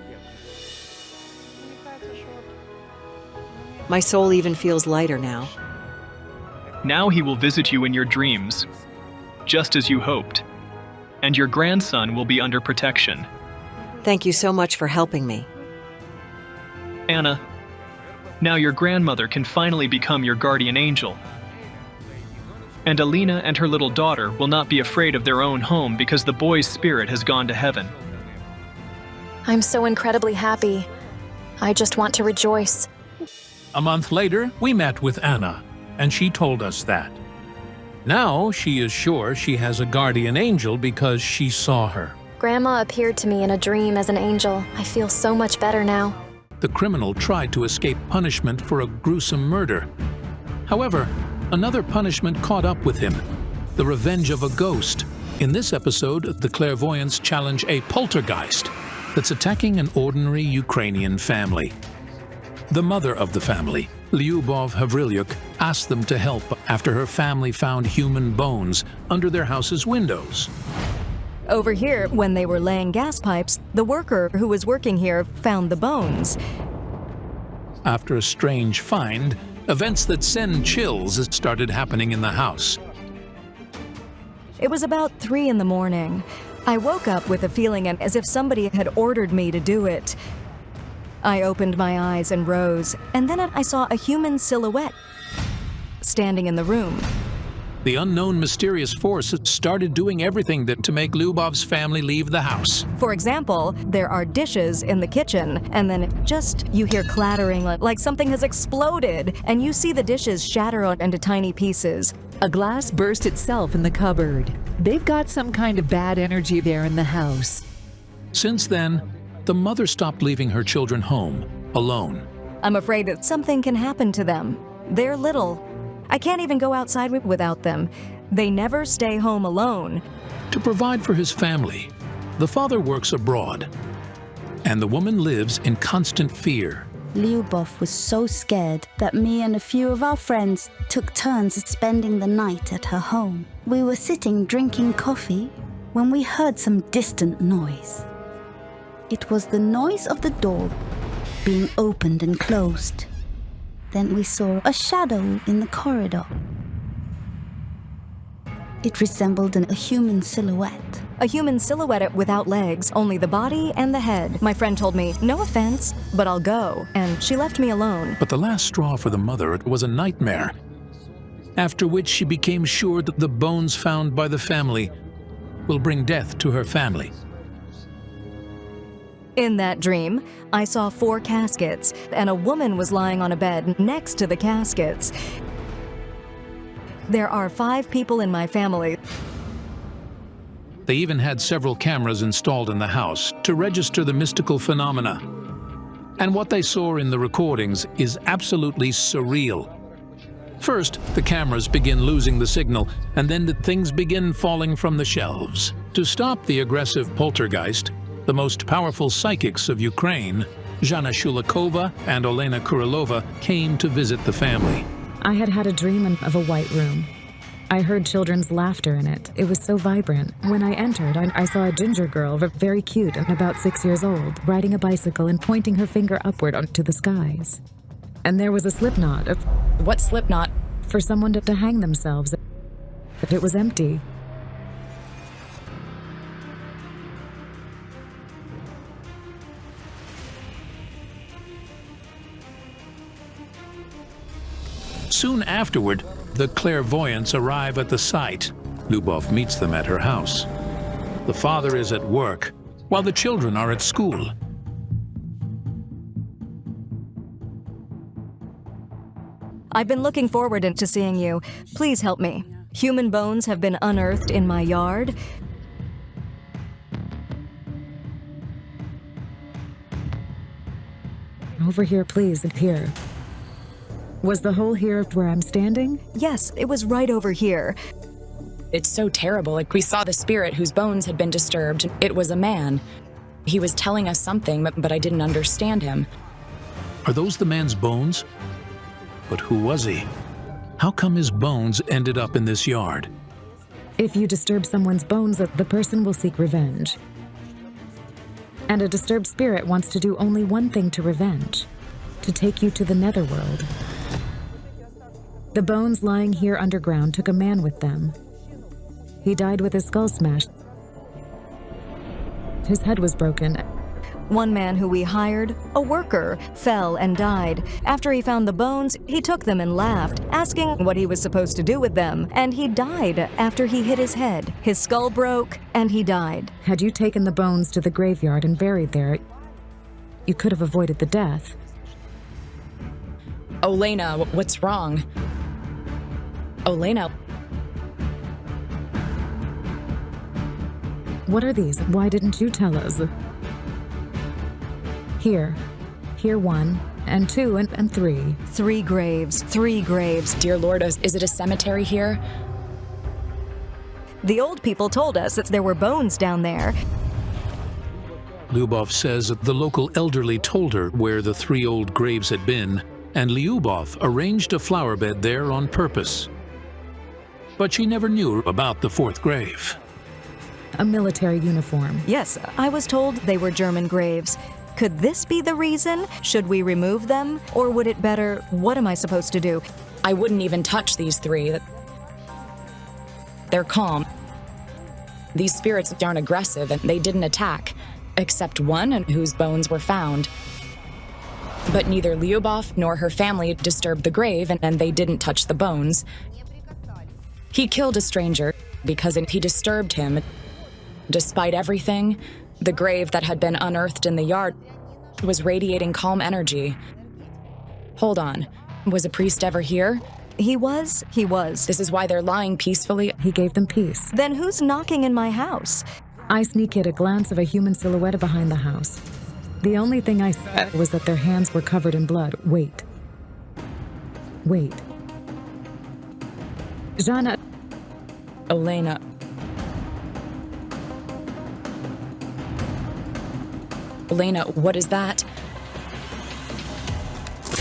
My soul even feels lighter now. Now he will visit you in your dreams, just as you hoped. And your grandson will be under protection. Thank you so much for helping me. Anna, now your grandmother can finally become your guardian angel. And Alina and her little daughter will not be afraid of their own home because the boy's spirit has gone to heaven. I'm so incredibly happy. I just want to rejoice. A month later, we met with Anna, and she told us that. Now she is sure she has a guardian angel because she saw her. Grandma appeared to me in a dream as an angel. I feel so much better now. The criminal tried to escape punishment for a gruesome murder. However, another punishment caught up with him: the revenge of a ghost. In this episode, the clairvoyants challenge a poltergeist that's attacking an ordinary Ukrainian family. The mother of the family, Lyubov Havrilyuk, asked them to help after her family found human bones under their house's windows. Over here, when they were laying gas pipes, the worker who was working here found the bones. After a strange find, events that send chills started happening in the house. It was about 3 in the morning. I woke up with a feeling as if somebody had ordered me to do it. I opened my eyes and rose, and then I saw a human silhouette standing in the room. The unknown mysterious force started doing everything to make Lyubov's family leave the house. For example, there are dishes in the kitchen, and then you hear clattering like something has exploded, and you see the dishes shatter into tiny pieces. A glass burst itself in the cupboard. They've got some kind of bad energy there in the house. Since then, the mother stopped leaving her children home, alone. I'm afraid that something can happen to them. They're little. I can't even go outside without them. They never stay home alone. To provide for his family, the father works abroad, and the woman lives in constant fear. Lyubov was so scared that me and a few of our friends took turns spending the night at her home. We were sitting drinking coffee when we heard some distant noise. It was the noise of the door being opened and closed. Then we saw a shadow in the corridor. It resembled a human silhouette. A human silhouette without legs, only the body and the head. My friend told me, no offense, but I'll go, and she left me alone. But the last straw for the mother was a nightmare, after which she became sure that the bones found by the family will bring death to her family. In that dream, I saw 4 caskets, and a woman was lying on a bed next to the caskets. There are 5 people in my family. They even had several cameras installed in the house to register the mystical phenomena. And what they saw in the recordings is absolutely surreal. First, the cameras begin losing the signal, and then the things begin falling from the shelves. To stop the aggressive poltergeist, the most powerful psychics of Ukraine, Zhana Shulikova and Olena Kurilova, came to visit the family. I had had a dream of a white room. I heard children's laughter in it. It was so vibrant. When I entered, I saw a ginger girl, very cute and about 6 years old, riding a bicycle and pointing her finger upward onto the skies. And there was a slipknot. What slipknot? For someone to hang themselves. But it was empty. Soon afterward, the clairvoyants arrive at the site. Lyubov meets them at her house. The father is at work, while the children are at school. I've been looking forward to seeing you. Please help me. Human bones have been unearthed in my yard. Over here, please, and here. Was the hole here where I'm standing? Yes, it was right over here. It's so terrible. We saw the spirit whose bones had been disturbed. It was a man. He was telling us something, but I didn't understand him. Are those the man's bones? But who was he? How come his bones ended up in this yard? If you disturb someone's bones, the person will seek revenge. And a disturbed spirit wants to do only one thing to revenge: to take you to the netherworld. The bones lying here underground took a man with them. He died with his skull smashed. His head was broken. One man who we hired, a worker, fell and died. After he found the bones, he took them and laughed, asking what he was supposed to do with them, and he died after he hit his head. His skull broke, and he died. Had you taken the bones to the graveyard and buried there, you could have avoided the death. Olena, what's wrong? Olena. What are these? Why didn't you tell us? Here 1, and 2, and 3. 3 graves, 3 graves. Dear Lord, is it a cemetery here? The old people told us that there were bones down there. Lyubov says that the local elderly told her where the 3 old graves had been, and Lyubov arranged a flower bed there on purpose. But she never knew about the 4th grave. A military uniform. Yes, I was told they were German graves. Could this be the reason? Should we remove them? Or would it better, what am I supposed to do? I wouldn't even touch these 3. They're calm. These spirits aren't aggressive, and they didn't attack, except one whose bones were found. But neither Lyubov nor her family disturbed the grave, and they didn't touch the bones. He killed a stranger because he disturbed him. Despite everything, the grave that had been unearthed in the yard was radiating calm energy. Hold on. Was a priest ever here? He was. This is why they're lying peacefully. He gave them peace. Then who's knocking in my house? I sneak hit a glance of a human silhouette behind the house. The only thing I saw was that their hands were covered in blood. Wait. Zhana. Olena. Olena, what is that?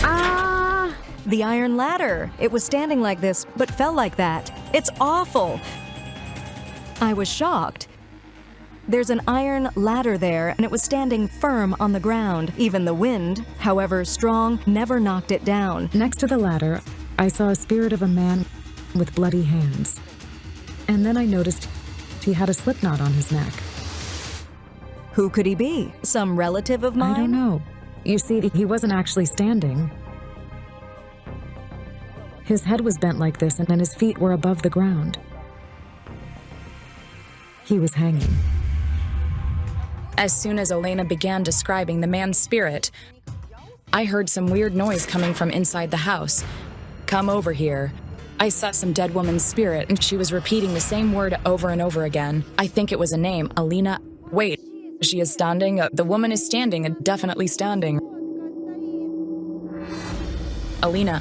Ah! The iron ladder. It was standing like this, but fell like that. It's awful. I was shocked. There's an iron ladder there, and it was standing firm on the ground. Even the wind, however strong, never knocked it down. Next to the ladder, I saw a spirit of a man with bloody hands. And then I noticed he had a slipknot on his neck. Who could he be? Some relative of mine? I don't know. You see, he wasn't actually standing. His head was bent like this, and then his feet were above the ground. He was hanging. As soon as Olena began describing the man's spirit, I heard some weird noise coming from inside the house. Come over here. I saw some dead woman's spirit, and she was repeating the same word over and over again. I think it was a name, Alina. Wait, she is standing. The woman is standing, definitely standing. Alina,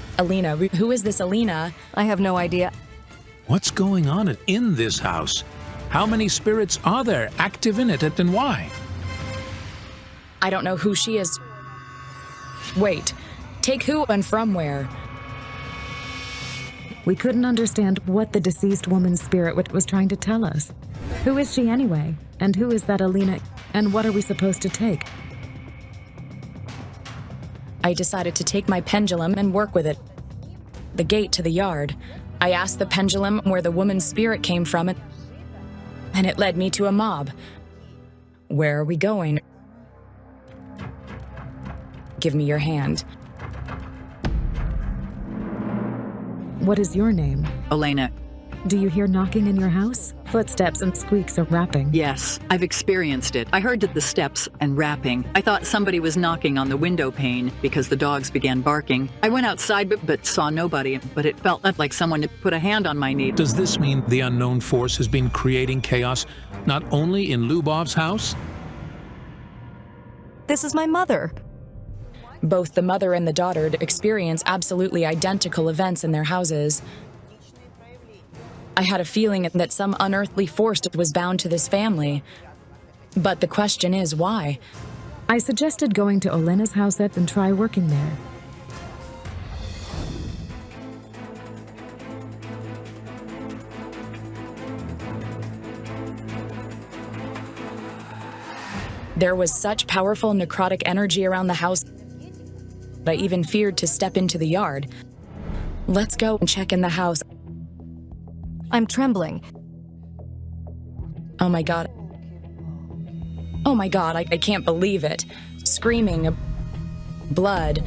who is this Alina? I have no idea. What's going on in this house? How many spirits are there active in it, and why? I don't know who she is. Wait, take who and from where? We couldn't understand what the deceased woman's spirit was trying to tell us. Who is she anyway? And who is that Alina? And what are we supposed to take? I decided to take my pendulum and work with it. The gate to the yard. I asked the pendulum where the woman's spirit came from, and it led me to a mob. Where are we going? Give me your hand. What is your name? Elena. Do you hear knocking in your house? Footsteps and squeaks of rapping. Yes, I've experienced it. I heard the steps and rapping. I thought somebody was knocking on the window pane because the dogs began barking. I went outside but saw nobody, but it felt like someone had put a hand on my knee. Does this mean the unknown force has been creating chaos not only in Lubov's house? This is my mother. Both the mother and the daughter experience absolutely identical events in their houses. I had a feeling that some unearthly force was bound to this family. But the question is, why? I suggested going to Olena's house and try working there. There was such powerful necrotic energy around the house that I even feared to step into the yard. Let's go and check in the house. I'm trembling. Oh my god. Oh my god, I can't believe it. Screaming, blood,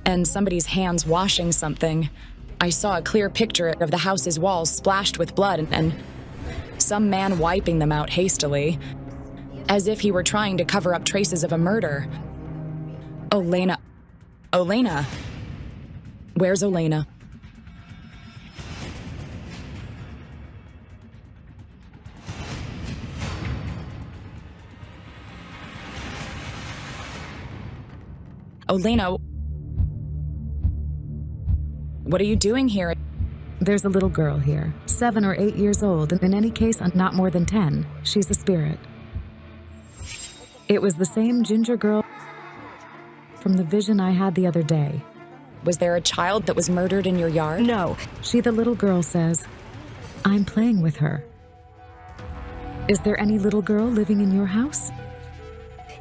and somebody's hands washing something. I saw a clear picture of the house's walls splashed with blood and some man wiping them out hastily, as if he were trying to cover up traces of a murder. Olena. Olena. Where's Olena? Olena. What are you doing here? There's a little girl here, 7 or 8 years old, and in any case, not more than 10. She's a spirit. It was the same ginger girl from the vision I had the other day. Was there a child that was murdered in your yard? No. She, the little girl, says, I'm playing with her. Is there any little girl living in your house?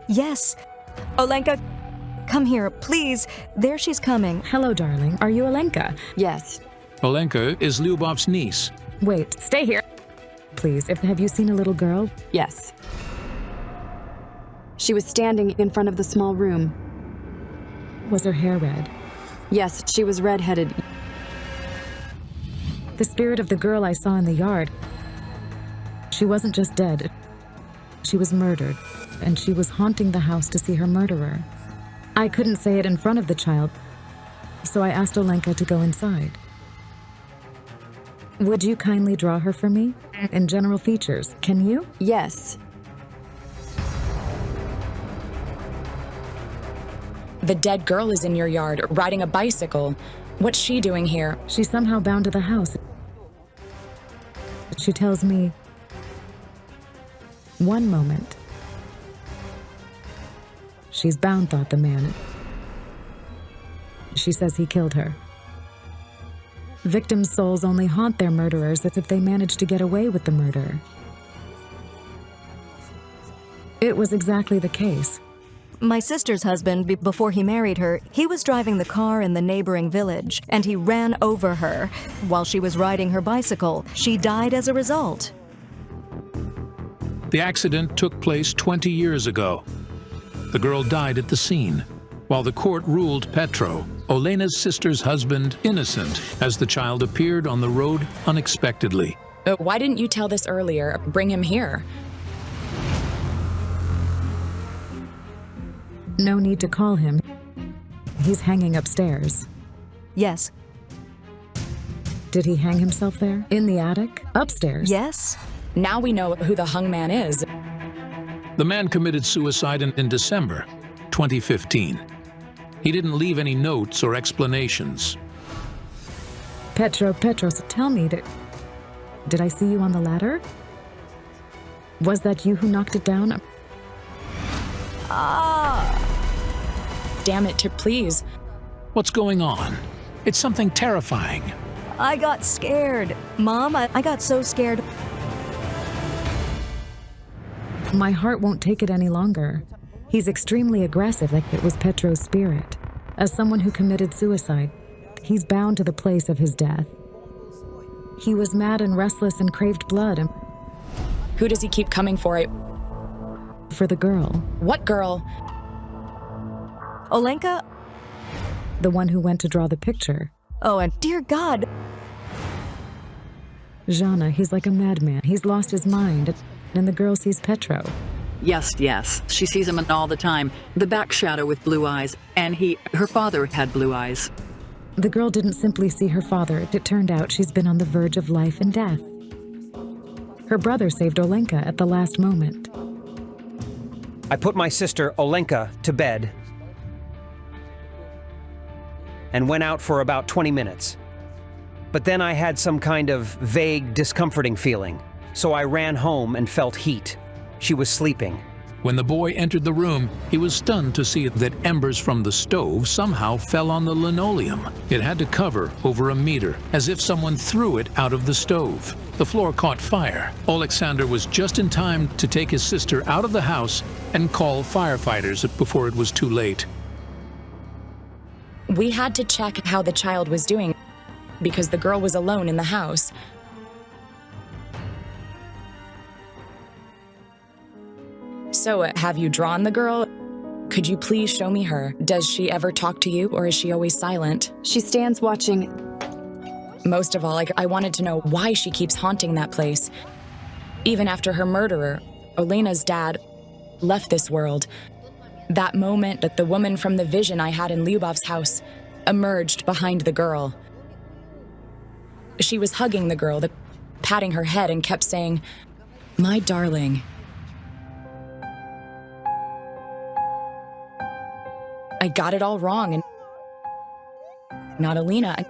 Yes. Olenka, come here, please. There she's coming. Hello, darling. Are you Olenka? Yes. Olenka is Lubov's niece. Wait, stay here. Please, have you seen a little girl? Yes. She was standing in front of the small room. Was her hair red? Yes, she was red-headed. The spirit of the girl I saw in the yard, she wasn't just dead. She was murdered, and she was haunting the house to see her murderer. I couldn't say it in front of the child, so I asked Olenka to go inside. Would you kindly draw her for me? In general features, can you? Yes. The dead girl is in your yard, riding a bicycle. What's she doing here? She's somehow bound to the house. She tells me, one moment. She's bound, thought the man. She says he killed her. Victims' souls only haunt their murderers as if they manage to get away with the murder. It was exactly the case. My sister's husband, before he married her, he was driving the car in the neighboring village, and he ran over her while she was riding her bicycle. She died as a result. The accident took place 20 years ago. The girl died at the scene, while the court ruled Petro, Olena's sister's husband, innocent as the child appeared on the road unexpectedly. Why didn't you tell this earlier? Bring him here. No need to call him. He's hanging upstairs. Yes. Did he hang himself there? In the attic? Upstairs? Yes. Now we know who the hung man is. The man committed suicide in December 2015. He didn't leave any notes or explanations. Petros, tell me, did I see you on the ladder? Was that you who knocked it down? Damn it, please. What's going on? It's something terrifying. I got scared. Mom, I got so scared. My heart won't take it any longer. He's extremely aggressive, like it was Petros' spirit. As someone who committed suicide, he's bound to the place of his death. He was mad and restless and craved blood. Who does he keep coming for? For the girl. What girl? Olenka? The one who went to draw the picture. Oh, and dear God. Jana, he's like a madman. He's lost his mind. And the girl sees Petro. Yes. She sees him all the time. The back shadow with blue eyes. And her father had blue eyes. The girl didn't simply see her father. It turned out she's been on the verge of life and death. Her brother saved Olenka at the last moment. I put my sister Olenka to bed and went out for about 20 minutes. But then I had some kind of vague, discomforting feeling, so I ran home and felt heat. She was sleeping. When the boy entered the room, he was stunned to see that embers from the stove somehow fell on the linoleum. It had to cover over a meter, as if someone threw it out of the stove. The floor caught fire. Alexander was just in time to take his sister out of the house and call firefighters before it was too late. We had to check how the child was doing because the girl was alone in the house. So, have you drawn the girl? Could you please show me her? Does she ever talk to you, or is she always silent? She stands watching. Most of all, I wanted to know why she keeps haunting that place. Even after her murderer, Olena's dad, left this world. That moment that the woman from the vision I had in Lyubov's house emerged behind the girl. She was hugging the girl, patting her head, and kept saying, "My darling." I got it all wrong, and not Alina.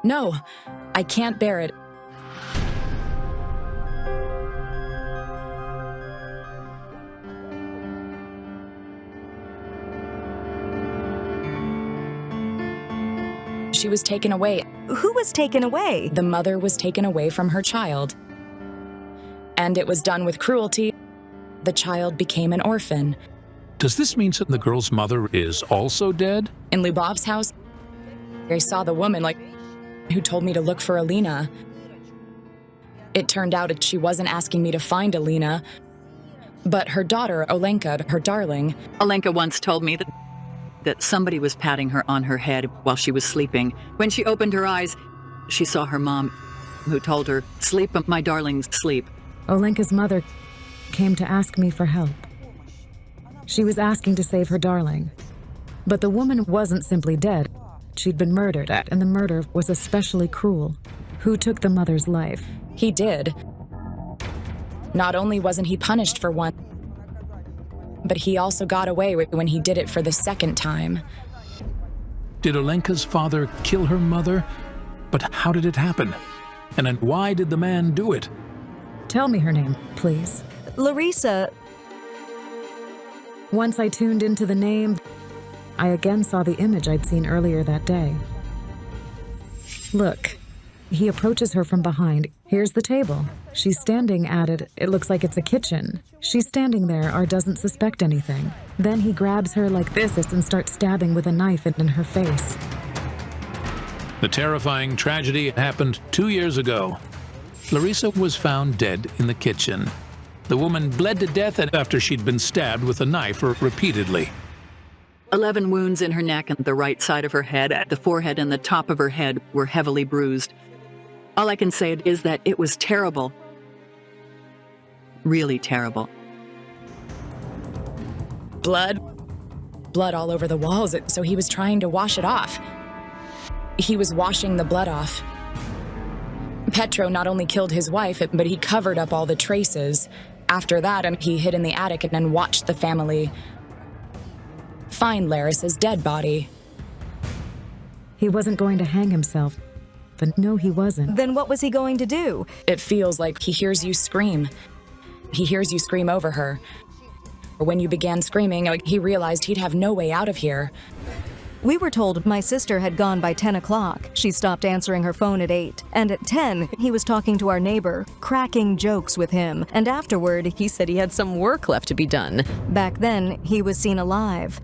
No, I can't bear it. She was taken away. Who was taken away? The mother was taken away from her child. And it was done with cruelty. The child became an orphan. Does this mean that the girl's mother is also dead? In Lyubov's house, I saw the woman who told me to look for Alina. It turned out that she wasn't asking me to find Alina, but her daughter, Olenka, her darling. Olenka once told me that somebody was patting her on her head while she was sleeping. When she opened her eyes, she saw her mom, who told her, "Sleep, my darling, sleep." Olenka's mother came to ask me for help. She was asking to save her darling. But the woman wasn't simply dead. She'd been murdered, and the murder was especially cruel. Who took the mother's life? He did. Not only wasn't he punished for one, but he also got away when he did it for the second time. Did Olenka's father kill her mother? But how did it happen? And then why did the man do it? Tell me her name, please. Larissa. Once I tuned into the name, I again saw the image I'd seen earlier that day. Look, he approaches her from behind. Here's the table. She's standing at it. It looks like it's a kitchen. She's standing there or doesn't suspect anything. Then he grabs her like this and starts stabbing with a knife in her face. The terrifying tragedy happened 2 years ago. Larissa was found dead in the kitchen. The woman bled to death after she'd been stabbed with a knife repeatedly. 11 wounds in her neck and the right side of her head, the forehead and the top of her head were heavily bruised. All I can say is that it was terrible. Really terrible. Blood all over the walls, so he was trying to wash it off. He was washing the blood off. Petro not only killed his wife, but he covered up all the traces. After that, he hid in the attic and then watched the family find Laris's dead body. He wasn't going to hang himself, but no, he wasn't. Then what was he going to do? It feels like he hears you scream. He hears you scream over her. When you began screaming, he realized he'd have no way out of here. We were told my sister had gone by 10 o'clock. She stopped answering her phone at 8. And at 10, he was talking to our neighbor, cracking jokes with him. And afterward, he said he had some work left to be done. Back then, he was seen alive.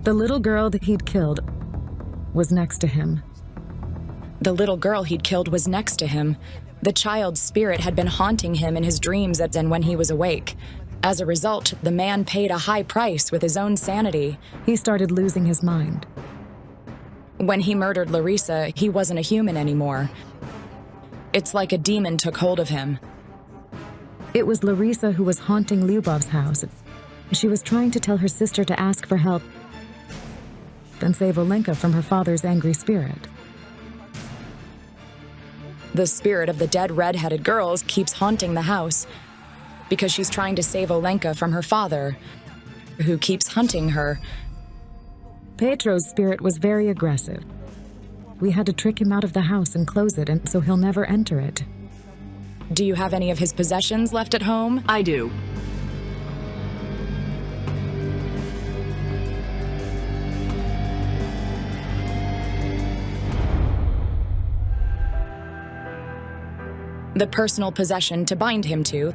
The little girl that he'd killed was next to him. The little girl he'd killed was next to him. The child's spirit had been haunting him in his dreams and when he was awake. As a result, the man paid a high price with his own sanity. He started losing his mind. When he murdered Larissa, he wasn't a human anymore. It's like a demon took hold of him. It was Larissa who was haunting Lyubov's house. She was trying to tell her sister to ask for help, then save Olenka from her father's angry spirit. The spirit of the dead red-headed girls keeps haunting the house because she's trying to save Olenka from her father, who keeps hunting her. Petro's spirit was very aggressive. We had to trick him out of the house and close it, and so he'll never enter it. Do you have any of his possessions left at home? I do. The personal possession to bind him to,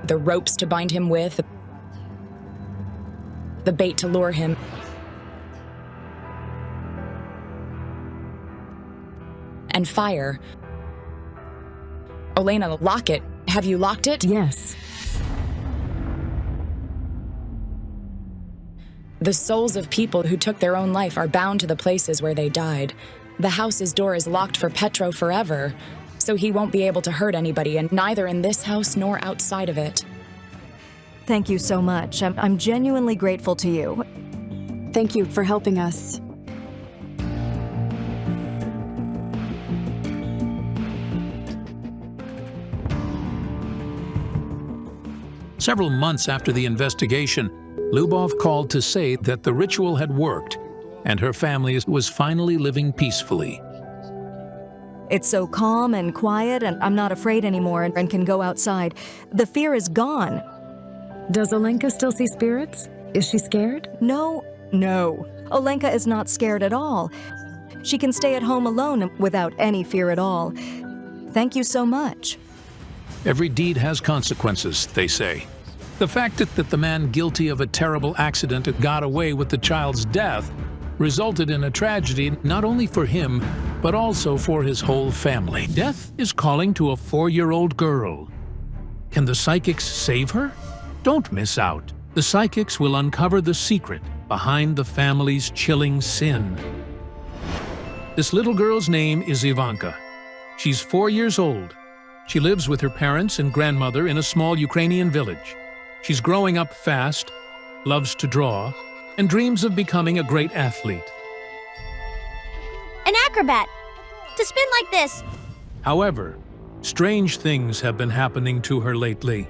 the ropes to bind him with, the bait to lure him, and fire. Olena, lock it. Have you locked it? Yes. The souls of people who took their own life are bound to the places where they died. The house's door is locked for Petro forever, so he won't be able to hurt anybody, and neither in this house nor outside of it. Thank you so much. I'm genuinely grateful to you. Thank you for helping us. Several months after the investigation, Lyubov called to say that the ritual had worked and her family was finally living peacefully. It's so calm and quiet, and I'm not afraid anymore and can go outside. The fear is gone. Does Olenka still see spirits? Is she scared? No. Olenka is not scared at all. She can stay at home alone without any fear at all. Thank you so much. Every deed has consequences, they say. The fact that the man guilty of a terrible accident got away with the child's death resulted in a tragedy not only for him, but also for his whole family. Death is calling to a 4-year-old girl. Can the psychics save her? Don't miss out. The psychics will uncover the secret behind the family's chilling sin. This little girl's name is Ivanka. She's 4 years old. She lives with her parents and grandmother in a small Ukrainian village. She's growing up fast, loves to draw, and dreams of becoming a great athlete. An acrobat! To spin like this! However, strange things have been happening to her lately.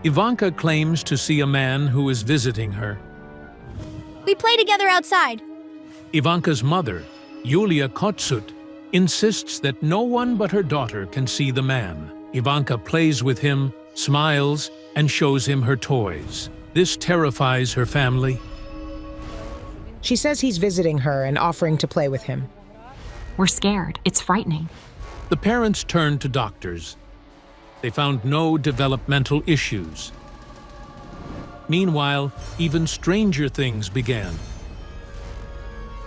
Ivanka claims to see a man who is visiting her. We play together outside. Ivanka's mother, Yulia Kotsut, insists that no one but her daughter can see the man. Ivanka plays with him, smiles, and shows him her toys. This terrifies her family. She says he's visiting her and offering to play with him. We're scared. It's frightening. The parents turned to doctors. They found no developmental issues. Meanwhile, even stranger things began.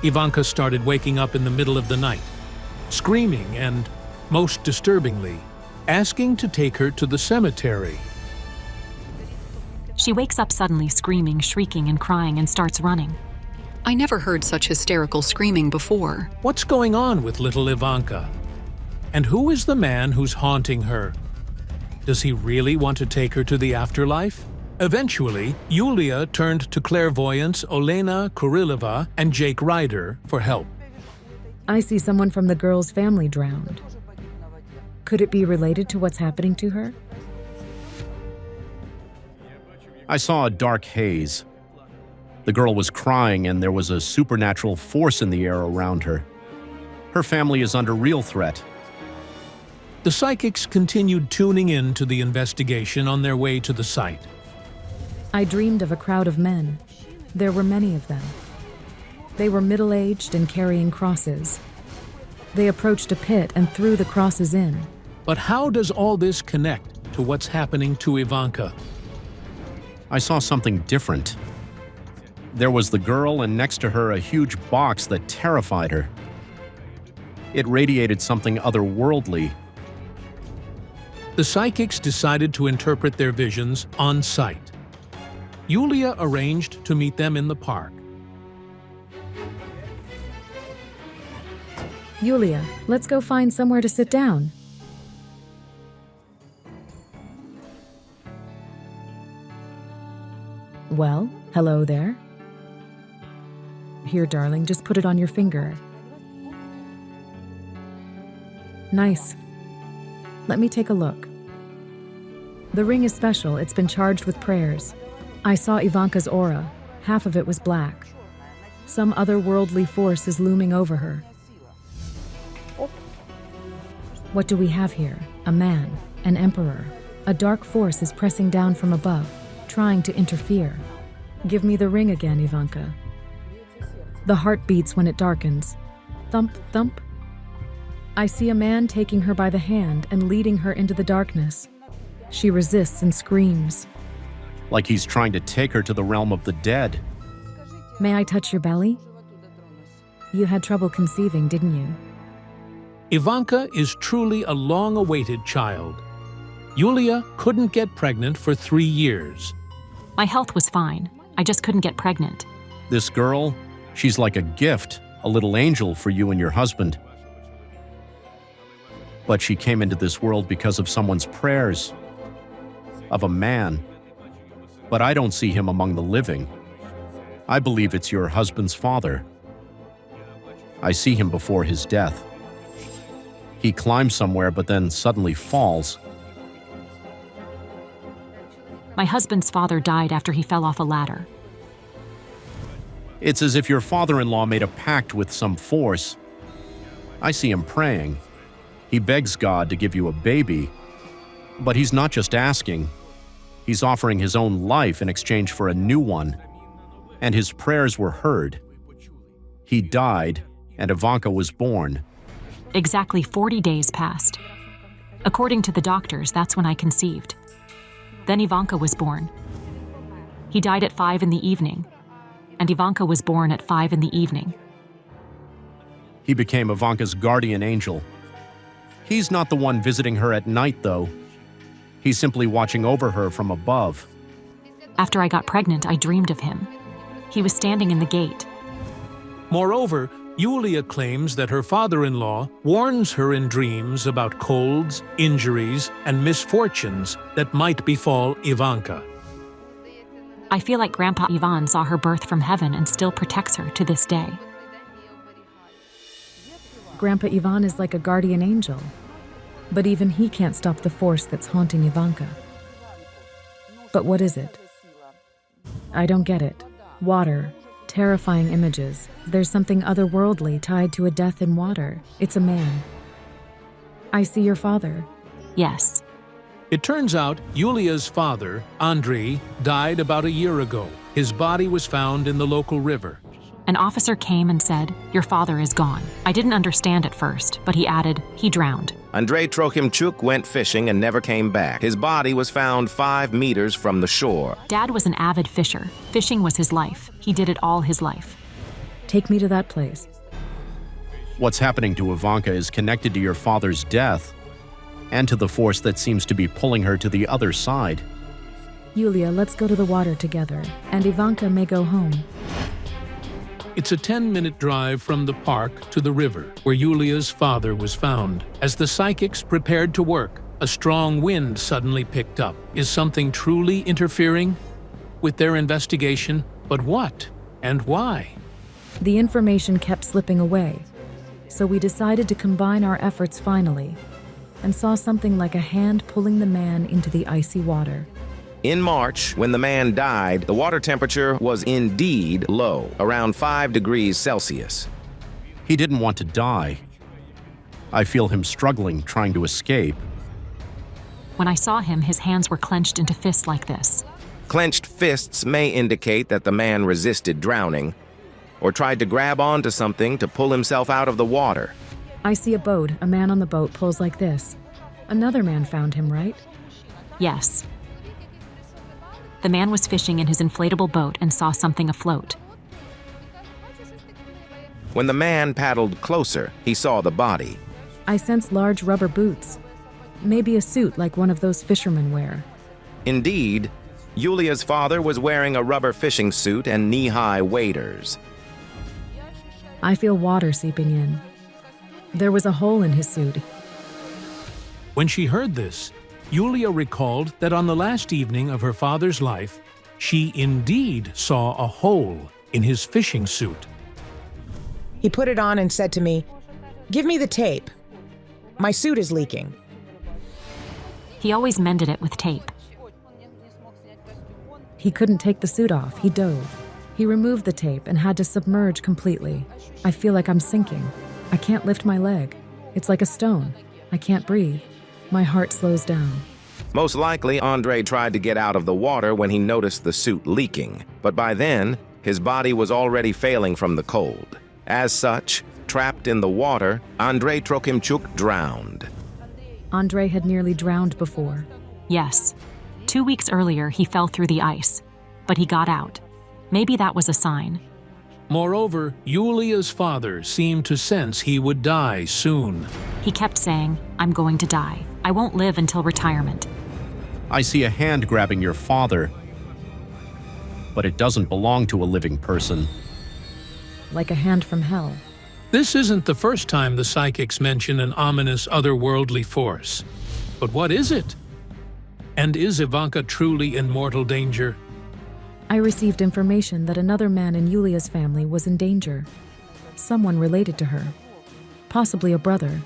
Ivanka started waking up in the middle of the night, screaming and, most disturbingly, asking to take her to the cemetery. She wakes up suddenly screaming, shrieking, and crying and starts running. I never heard such hysterical screaming before. What's going on with little Ivanka? And who is the man who's haunting her? Does he really want to take her to the afterlife? Eventually, Yulia turned to clairvoyants Olena Kurilova and Jake Ryder for help. I see someone from the girl's family drowned. Could it be related to what's happening to her? I saw a dark haze. The girl was crying and there was a supernatural force in the air around her. Her family is under real threat. The psychics continued tuning in to the investigation on their way to the site. I dreamed of a crowd of men. There were many of them. They were middle-aged and carrying crosses. They approached a pit and threw the crosses in. But how does all this connect to what's happening to Ivanka? I saw something different. There was the girl and next to her a huge box that terrified her. It radiated something otherworldly. The psychics decided to interpret their visions on site. Yulia arranged to meet them in the park. Yulia, let's go find somewhere to sit down. Well, hello there. Here, darling, just put it on your finger. Nice. Let me take a look. The ring is special. It's been charged with prayers. I saw Ivanka's aura. Half of it was black. Some otherworldly force is looming over her. What do we have here? A man, an emperor. A dark force is pressing down from above, trying to interfere. Give me the ring again, Ivanka. The heart beats when it darkens. Thump, thump. I see a man taking her by the hand and leading her into the darkness. She resists and screams. Like he's trying to take her to the realm of the dead. May I touch your belly? You had trouble conceiving, didn't you? Ivanka is truly a long-awaited child. Yulia couldn't get pregnant for 3 years. My health was fine. I just couldn't get pregnant. This girl, she's like a gift, a little angel for you and your husband. But she came into this world because of someone's prayers, of a man. But I don't see him among the living. I believe it's your husband's father. I see him before his death. He climbs somewhere but then suddenly falls. My husband's father died after he fell off a ladder. It's as if your father-in-law made a pact with some force. I see him praying. He begs God to give you a baby, but he's not just asking. He's offering his own life in exchange for a new one. And his prayers were heard. He died, and Ivanka was born. Exactly 40 days passed. According to the doctors, that's when I conceived. Then Ivanka was born. He died at 5 in the evening, and Ivanka was born at 5 in the evening. He became Ivanka's guardian angel. He's not the one visiting her at night, though. He's simply watching over her from above. After I got pregnant, I dreamed of him. He was standing in the gate. Moreover, Yulia claims that her father-in-law warns her in dreams about colds, injuries, and misfortunes that might befall Ivanka. I feel like Grandpa Ivan saw her birth from heaven and still protects her to this day. Grandpa Ivan is like a guardian angel, but even he can't stop the force that's haunting Ivanka. But what is it? I don't get it. Water, terrifying images. There's something otherworldly tied to a death in water. It's a man. I see your father. Yes. It turns out Yulia's father, Andrei, died about a year ago. His body was found in the local river. An officer came and said, "Your father is gone." I didn't understand at first, but he added, "He drowned." Andrei Trokhimchuk went fishing and never came back. His body was found 5 meters from the shore. Dad was an avid fisher. Fishing was his life. He did it all his life. Take me to that place. What's happening to Ivanka is connected to your father's death and to the force that seems to be pulling her to the other side. Yulia, let's go to the water together, and Ivanka may go home. It's a 10-minute drive from the park to the river, where Yulia's father was found. As the psychics prepared to work, a strong wind suddenly picked up. Is something truly interfering with their investigation? But what and why? The information kept slipping away, so we decided to combine our efforts finally. and saw something like a hand pulling the man into the icy water. In March, when the man died, the water temperature was indeed low, around 5 degrees Celsius. He didn't want to die. I feel him struggling, trying to escape. When I saw him, his hands were clenched into fists like this. Clenched fists may indicate that the man resisted drowning or tried to grab onto something to pull himself out of the water. I see a boat. A man on the boat pulls like this. Another man found him, right? Yes. The man was fishing in his inflatable boat and saw something afloat. When the man paddled closer, he saw the body. I sense large rubber boots. Maybe a suit like one of those fishermen wear. Indeed, Yulia's father was wearing a rubber fishing suit and knee-high waders. I feel water seeping in. There was a hole in his suit. When she heard this, Yulia recalled that on the last evening of her father's life, she indeed saw a hole in his fishing suit. He put it on and said to me, "Give me the tape. My suit is leaking." He always mended it with tape. He couldn't take the suit off. He dove. He removed the tape and had to submerge completely. I feel like I'm sinking. I can't lift my leg. It's like a stone. I can't breathe. My heart slows down. Most likely, Andre tried to get out of the water when he noticed the suit leaking, but by then, his body was already failing from the cold. As such, trapped in the water, Andre Trokimchuk drowned. Andre had nearly drowned before. Yes. 2 weeks earlier, he fell through the ice, but he got out. Maybe that was a sign. Moreover, Yulia's father seemed to sense he would die soon. He kept saying, "I'm going to die. I won't live until retirement." I see a hand grabbing your father, but it doesn't belong to a living person. Like a hand from hell. This isn't the first time the psychics mention an ominous otherworldly force. But what is it? And is Ivanka truly in mortal danger? I received information that another man in Yulia's family was in danger. Someone related to her. Possibly a brother.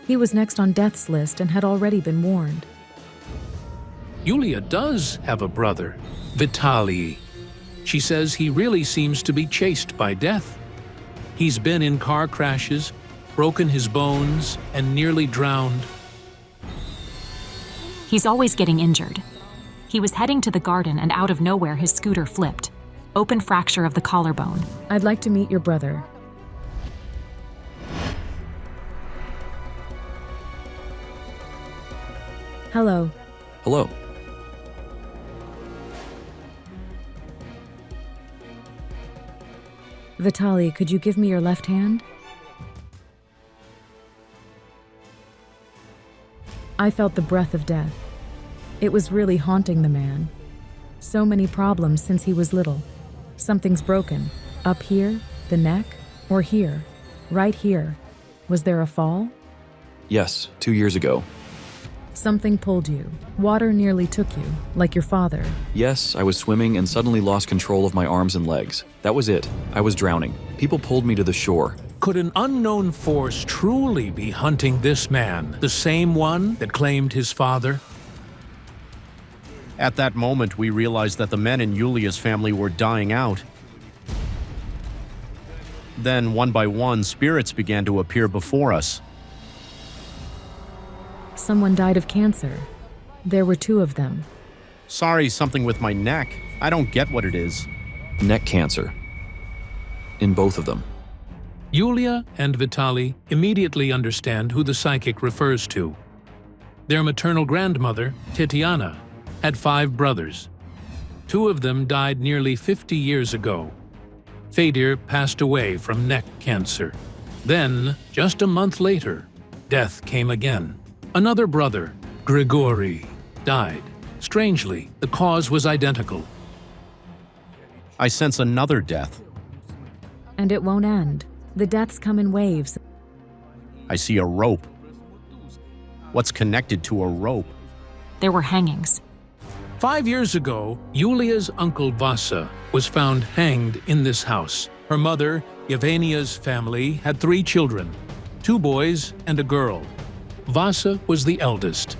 He was next on death's list and had already been warned. Yulia does have a brother, Vitaly. She says he really seems to be chased by death. He's been in car crashes, broken his bones, and nearly drowned. He's always getting injured. He was heading to the garden and out of nowhere his scooter flipped. Open fracture of the collarbone. I'd like to meet your brother. Hello. Hello. Vitaly, could you give me your left hand? I felt the breath of death. It was really haunting the man. So many problems since he was little. Something's broken. Up here, the neck, or here, right here. Was there a fall? Yes, 2 years ago. Something pulled you. Water nearly took you, like your father. Yes, I was swimming and suddenly lost control of my arms and legs. That was it. I was drowning. People pulled me to the shore. Could an unknown force truly be hunting this man, the same one that claimed his father? At that moment, we realized that the men in Yulia's family were dying out. Then, one by one, spirits began to appear before us. Someone died of cancer. There were 2 of them. Sorry, something with my neck. I don't get what it is. Neck cancer. In both of them. Yulia and Vitaly immediately understand who the psychic refers to. Their maternal grandmother, Tetiana, had 5 brothers. 2 of them died nearly 50 years ago. Fedir passed away from neck cancer. Then, just a month later, death came again. Another brother, Grigory, died. Strangely, the cause was identical. I sense another death. And it won't end. The deaths come in waves. I see a rope. What's connected to a rope? There were hangings. 5 years ago, Yulia's uncle Vasa was found hanged in this house. Her mother, Yevgenia's family, had 3 children, 2 boys and a girl. Vasa was the eldest.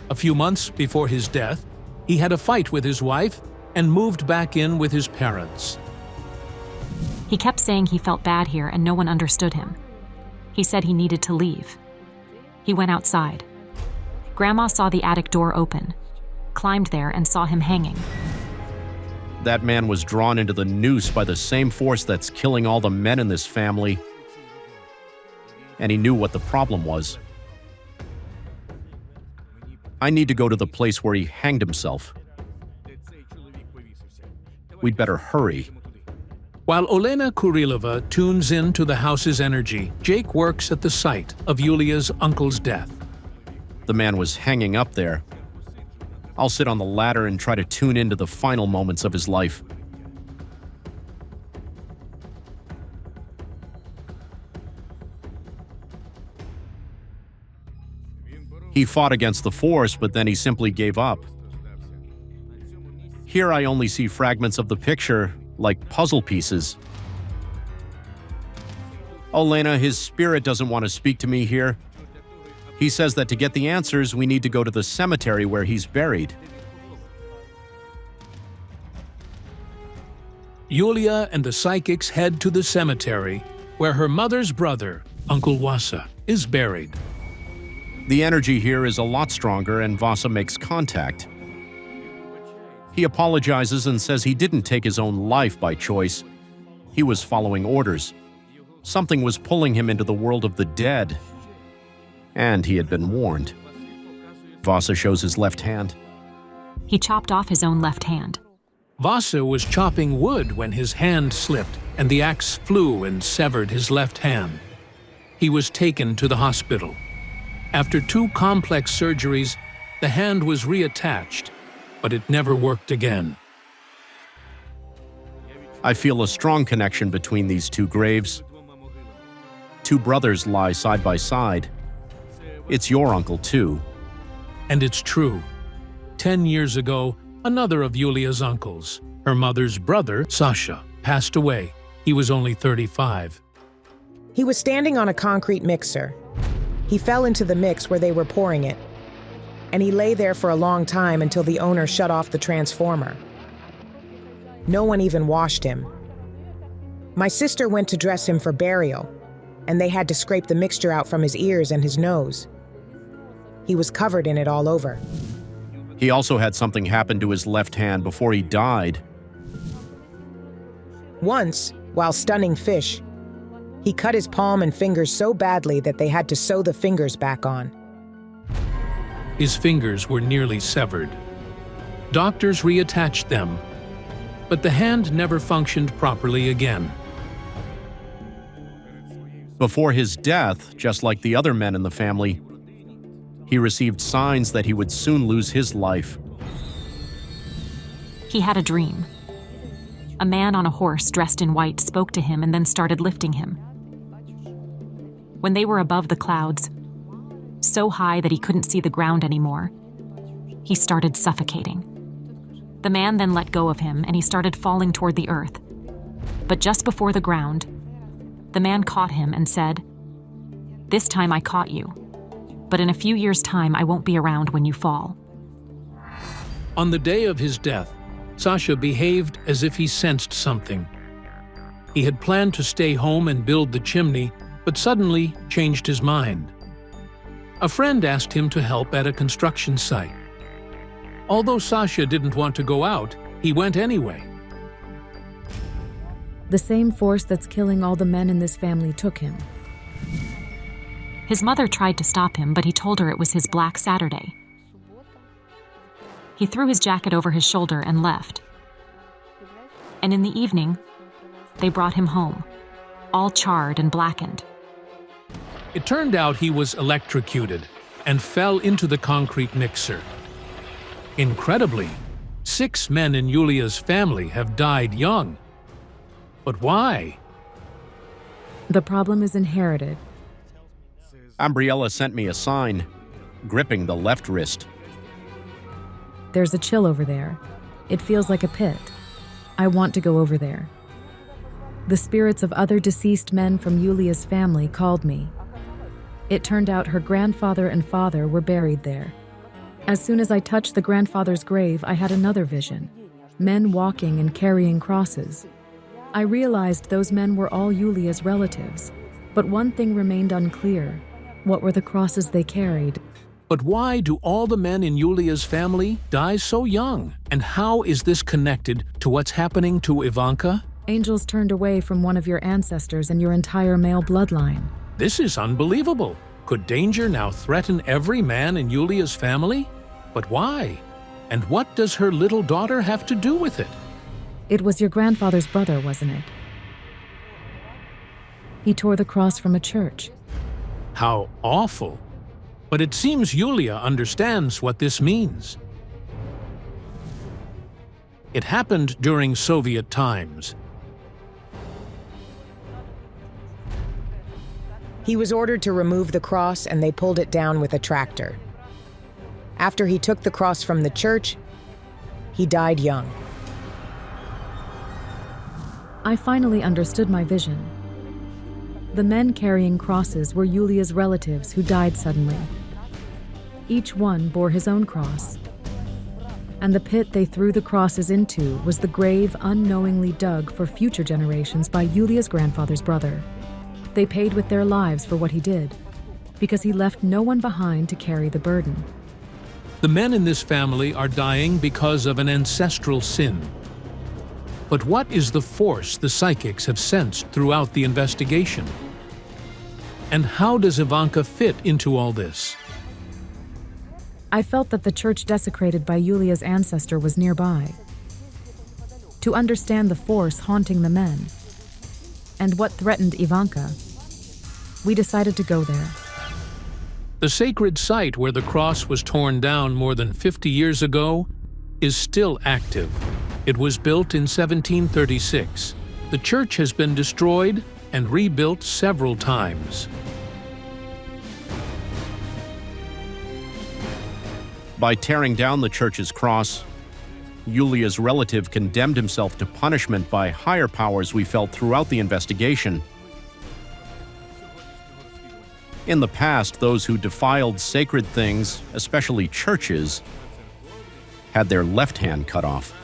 A few months before his death, he had a fight with his wife and moved back in with his parents. He kept saying he felt bad here and no one understood him. He said he needed to leave. He went outside. Grandma saw the attic door open, climbed there and saw him hanging. That man was drawn into the noose by the same force that's killing all the men in this family. And he knew what the problem was. I need to go to the place where he hanged himself. We'd better hurry. While Olena Kurilova tunes in to the house's energy, Jake works at the site of Yulia's uncle's death. The man was hanging up there. I'll sit on the ladder and try to tune into the final moments of his life. He fought against the force, but then he simply gave up. Here I only see fragments of the picture, like puzzle pieces. Olena, his spirit doesn't want to speak to me here. He says that to get the answers, we need to go to the cemetery where he's buried. Yulia and the psychics head to the cemetery where her mother's brother, Uncle Vasa, is buried. The energy here is a lot stronger and Vasa makes contact. He apologizes and says he didn't take his own life by choice. He was following orders. Something was pulling him into the world of the dead. And he had been warned. Vasa shows his left hand. He chopped off his own left hand. Vasa was chopping wood when his hand slipped and the axe flew and severed his left hand. He was taken to the hospital. After 2 complex surgeries, the hand was reattached, but it never worked again. I feel a strong connection between these 2 graves. 2 brothers lie side by side. It's your uncle, too. And it's true. 10 years ago, another of Yulia's uncles, her mother's brother, Sasha, passed away. He was only 35. He was standing on a concrete mixer. He fell into the mix where they were pouring it, and he lay there for a long time until the owner shut off the transformer. No one even washed him. My sister went to dress him for burial, and they had to scrape the mixture out from his ears and his nose. He was covered in it all over. He also had something happen to his left hand before he died. Once, while stunning fish, he cut his palm and fingers so badly that they had to sew the fingers back on. His fingers were nearly severed. Doctors reattached them, but the hand never functioned properly again. Before his death, just like the other men in the family, he received signs that he would soon lose his life. He had a dream. A man on a horse dressed in white spoke to him and then started lifting him. When they were above the clouds, so high that he couldn't see the ground anymore, he started suffocating. The man then let go of him and he started falling toward the earth. But just before the ground, the man caught him and said, "This time I caught you, but in a few years' time I won't be around when you fall." On the day of his death, Sasha behaved as if he sensed something. He had planned to stay home and build the chimney, but suddenly changed his mind. A friend asked him to help at a construction site. Although Sasha didn't want to go out, he went anyway. The same force that's killing all the men in this family took him. His mother tried to stop him, but he told her it was his Black Saturday. He threw his jacket over his shoulder and left. And in the evening, they brought him home, all charred and blackened. It turned out he was electrocuted and fell into the concrete mixer. Incredibly, 6 men in Yulia's family have died young. But why? The problem is inherited. Ambriella sent me a sign, gripping the left wrist. There's a chill over there. It feels like a pit. I want to go over there. The spirits of other deceased men from Yulia's family called me. It turned out her grandfather and father were buried there. As soon as I touched the grandfather's grave, I had another vision. Men walking and carrying crosses. I realized those men were all Yulia's relatives, but one thing remained unclear. What were the crosses they carried? But why do all the men in Yulia's family die so young? And how is this connected to what's happening to Ivanka? Angels turned away from one of your ancestors and your entire male bloodline. This is unbelievable. Could danger now threaten every man in Yulia's family? But why? And what does her little daughter have to do with it? It was your grandfather's brother, wasn't it? He tore the cross from a church. How awful. But it seems Yulia understands what this means. It happened during Soviet times. He was ordered to remove the cross, and they pulled it down with a tractor. After he took the cross from the church, he died young. I finally understood my vision. The men carrying crosses were Yulia's relatives who died suddenly. Each one bore his own cross. And the pit they threw the crosses into was the grave unknowingly dug for future generations by Yulia's grandfather's brother. They paid with their lives for what he did, because he left no one behind to carry the burden. The men in this family are dying because of an ancestral sin. But what is the force the psychics have sensed throughout the investigation? And how does Ivanka fit into all this? I felt that the church desecrated by Yulia's ancestor was nearby. To understand the force haunting the men, and what threatened Ivanka, we decided to go there. The sacred site where the cross was torn down more than 50 years ago is still active. It was built in 1736. The church has been destroyed and rebuilt several times. By tearing down the church's cross, Yulia's relative condemned himself to punishment by higher powers we felt throughout the investigation. In the past, those who defiled sacred things, especially churches, had their left hand cut off.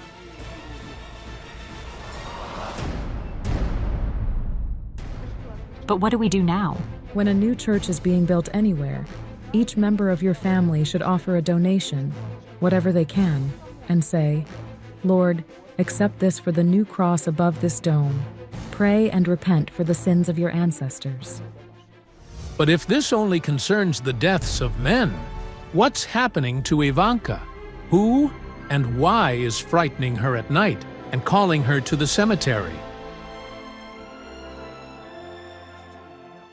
But what do we do now? When a new church is being built anywhere, each member of your family should offer a donation, whatever they can, and say, "Lord, accept this for the new cross above this dome. Pray and repent for the sins of your ancestors." But if this only concerns the deaths of men, what's happening to Ivanka? Who and why is frightening her at night and calling her to the cemetery?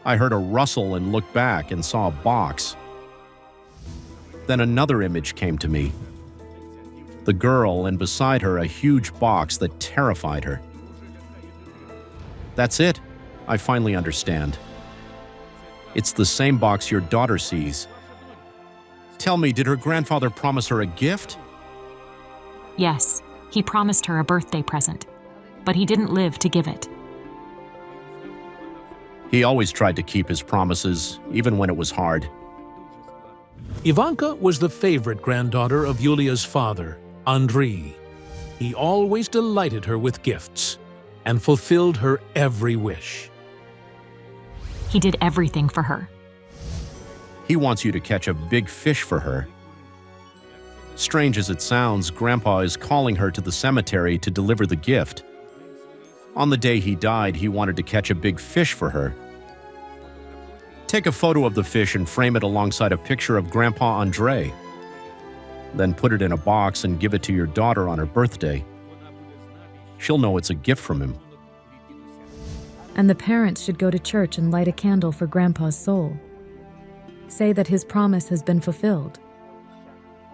I heard a rustle and looked back and saw a box. Then another image came to me. The girl, and beside her a huge box that terrified her. That's it. I finally understand. It's the same box your daughter sees. Tell me, did her grandfather promise her a gift? Yes, he promised her a birthday present, but he didn't live to give it. He always tried to keep his promises, even when it was hard. Ivanka was the favorite granddaughter of Yulia's father, Andrei. He always delighted her with gifts and fulfilled her every wish. He did everything for her. He wants you to catch a big fish for her. Strange as it sounds, Grandpa is calling her to the cemetery to deliver the gift. On the day he died, he wanted to catch a big fish for her. Take a photo of the fish and frame it alongside a picture of Grandpa Andrei. Then put it in a box and give it to your daughter on her birthday. She'll know it's a gift from him. And the parents should go to church and light a candle for Grandpa's soul. Say that his promise has been fulfilled.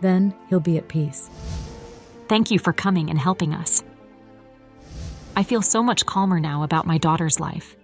Then he'll be at peace. Thank you for coming and helping us. I feel so much calmer now about my daughter's life.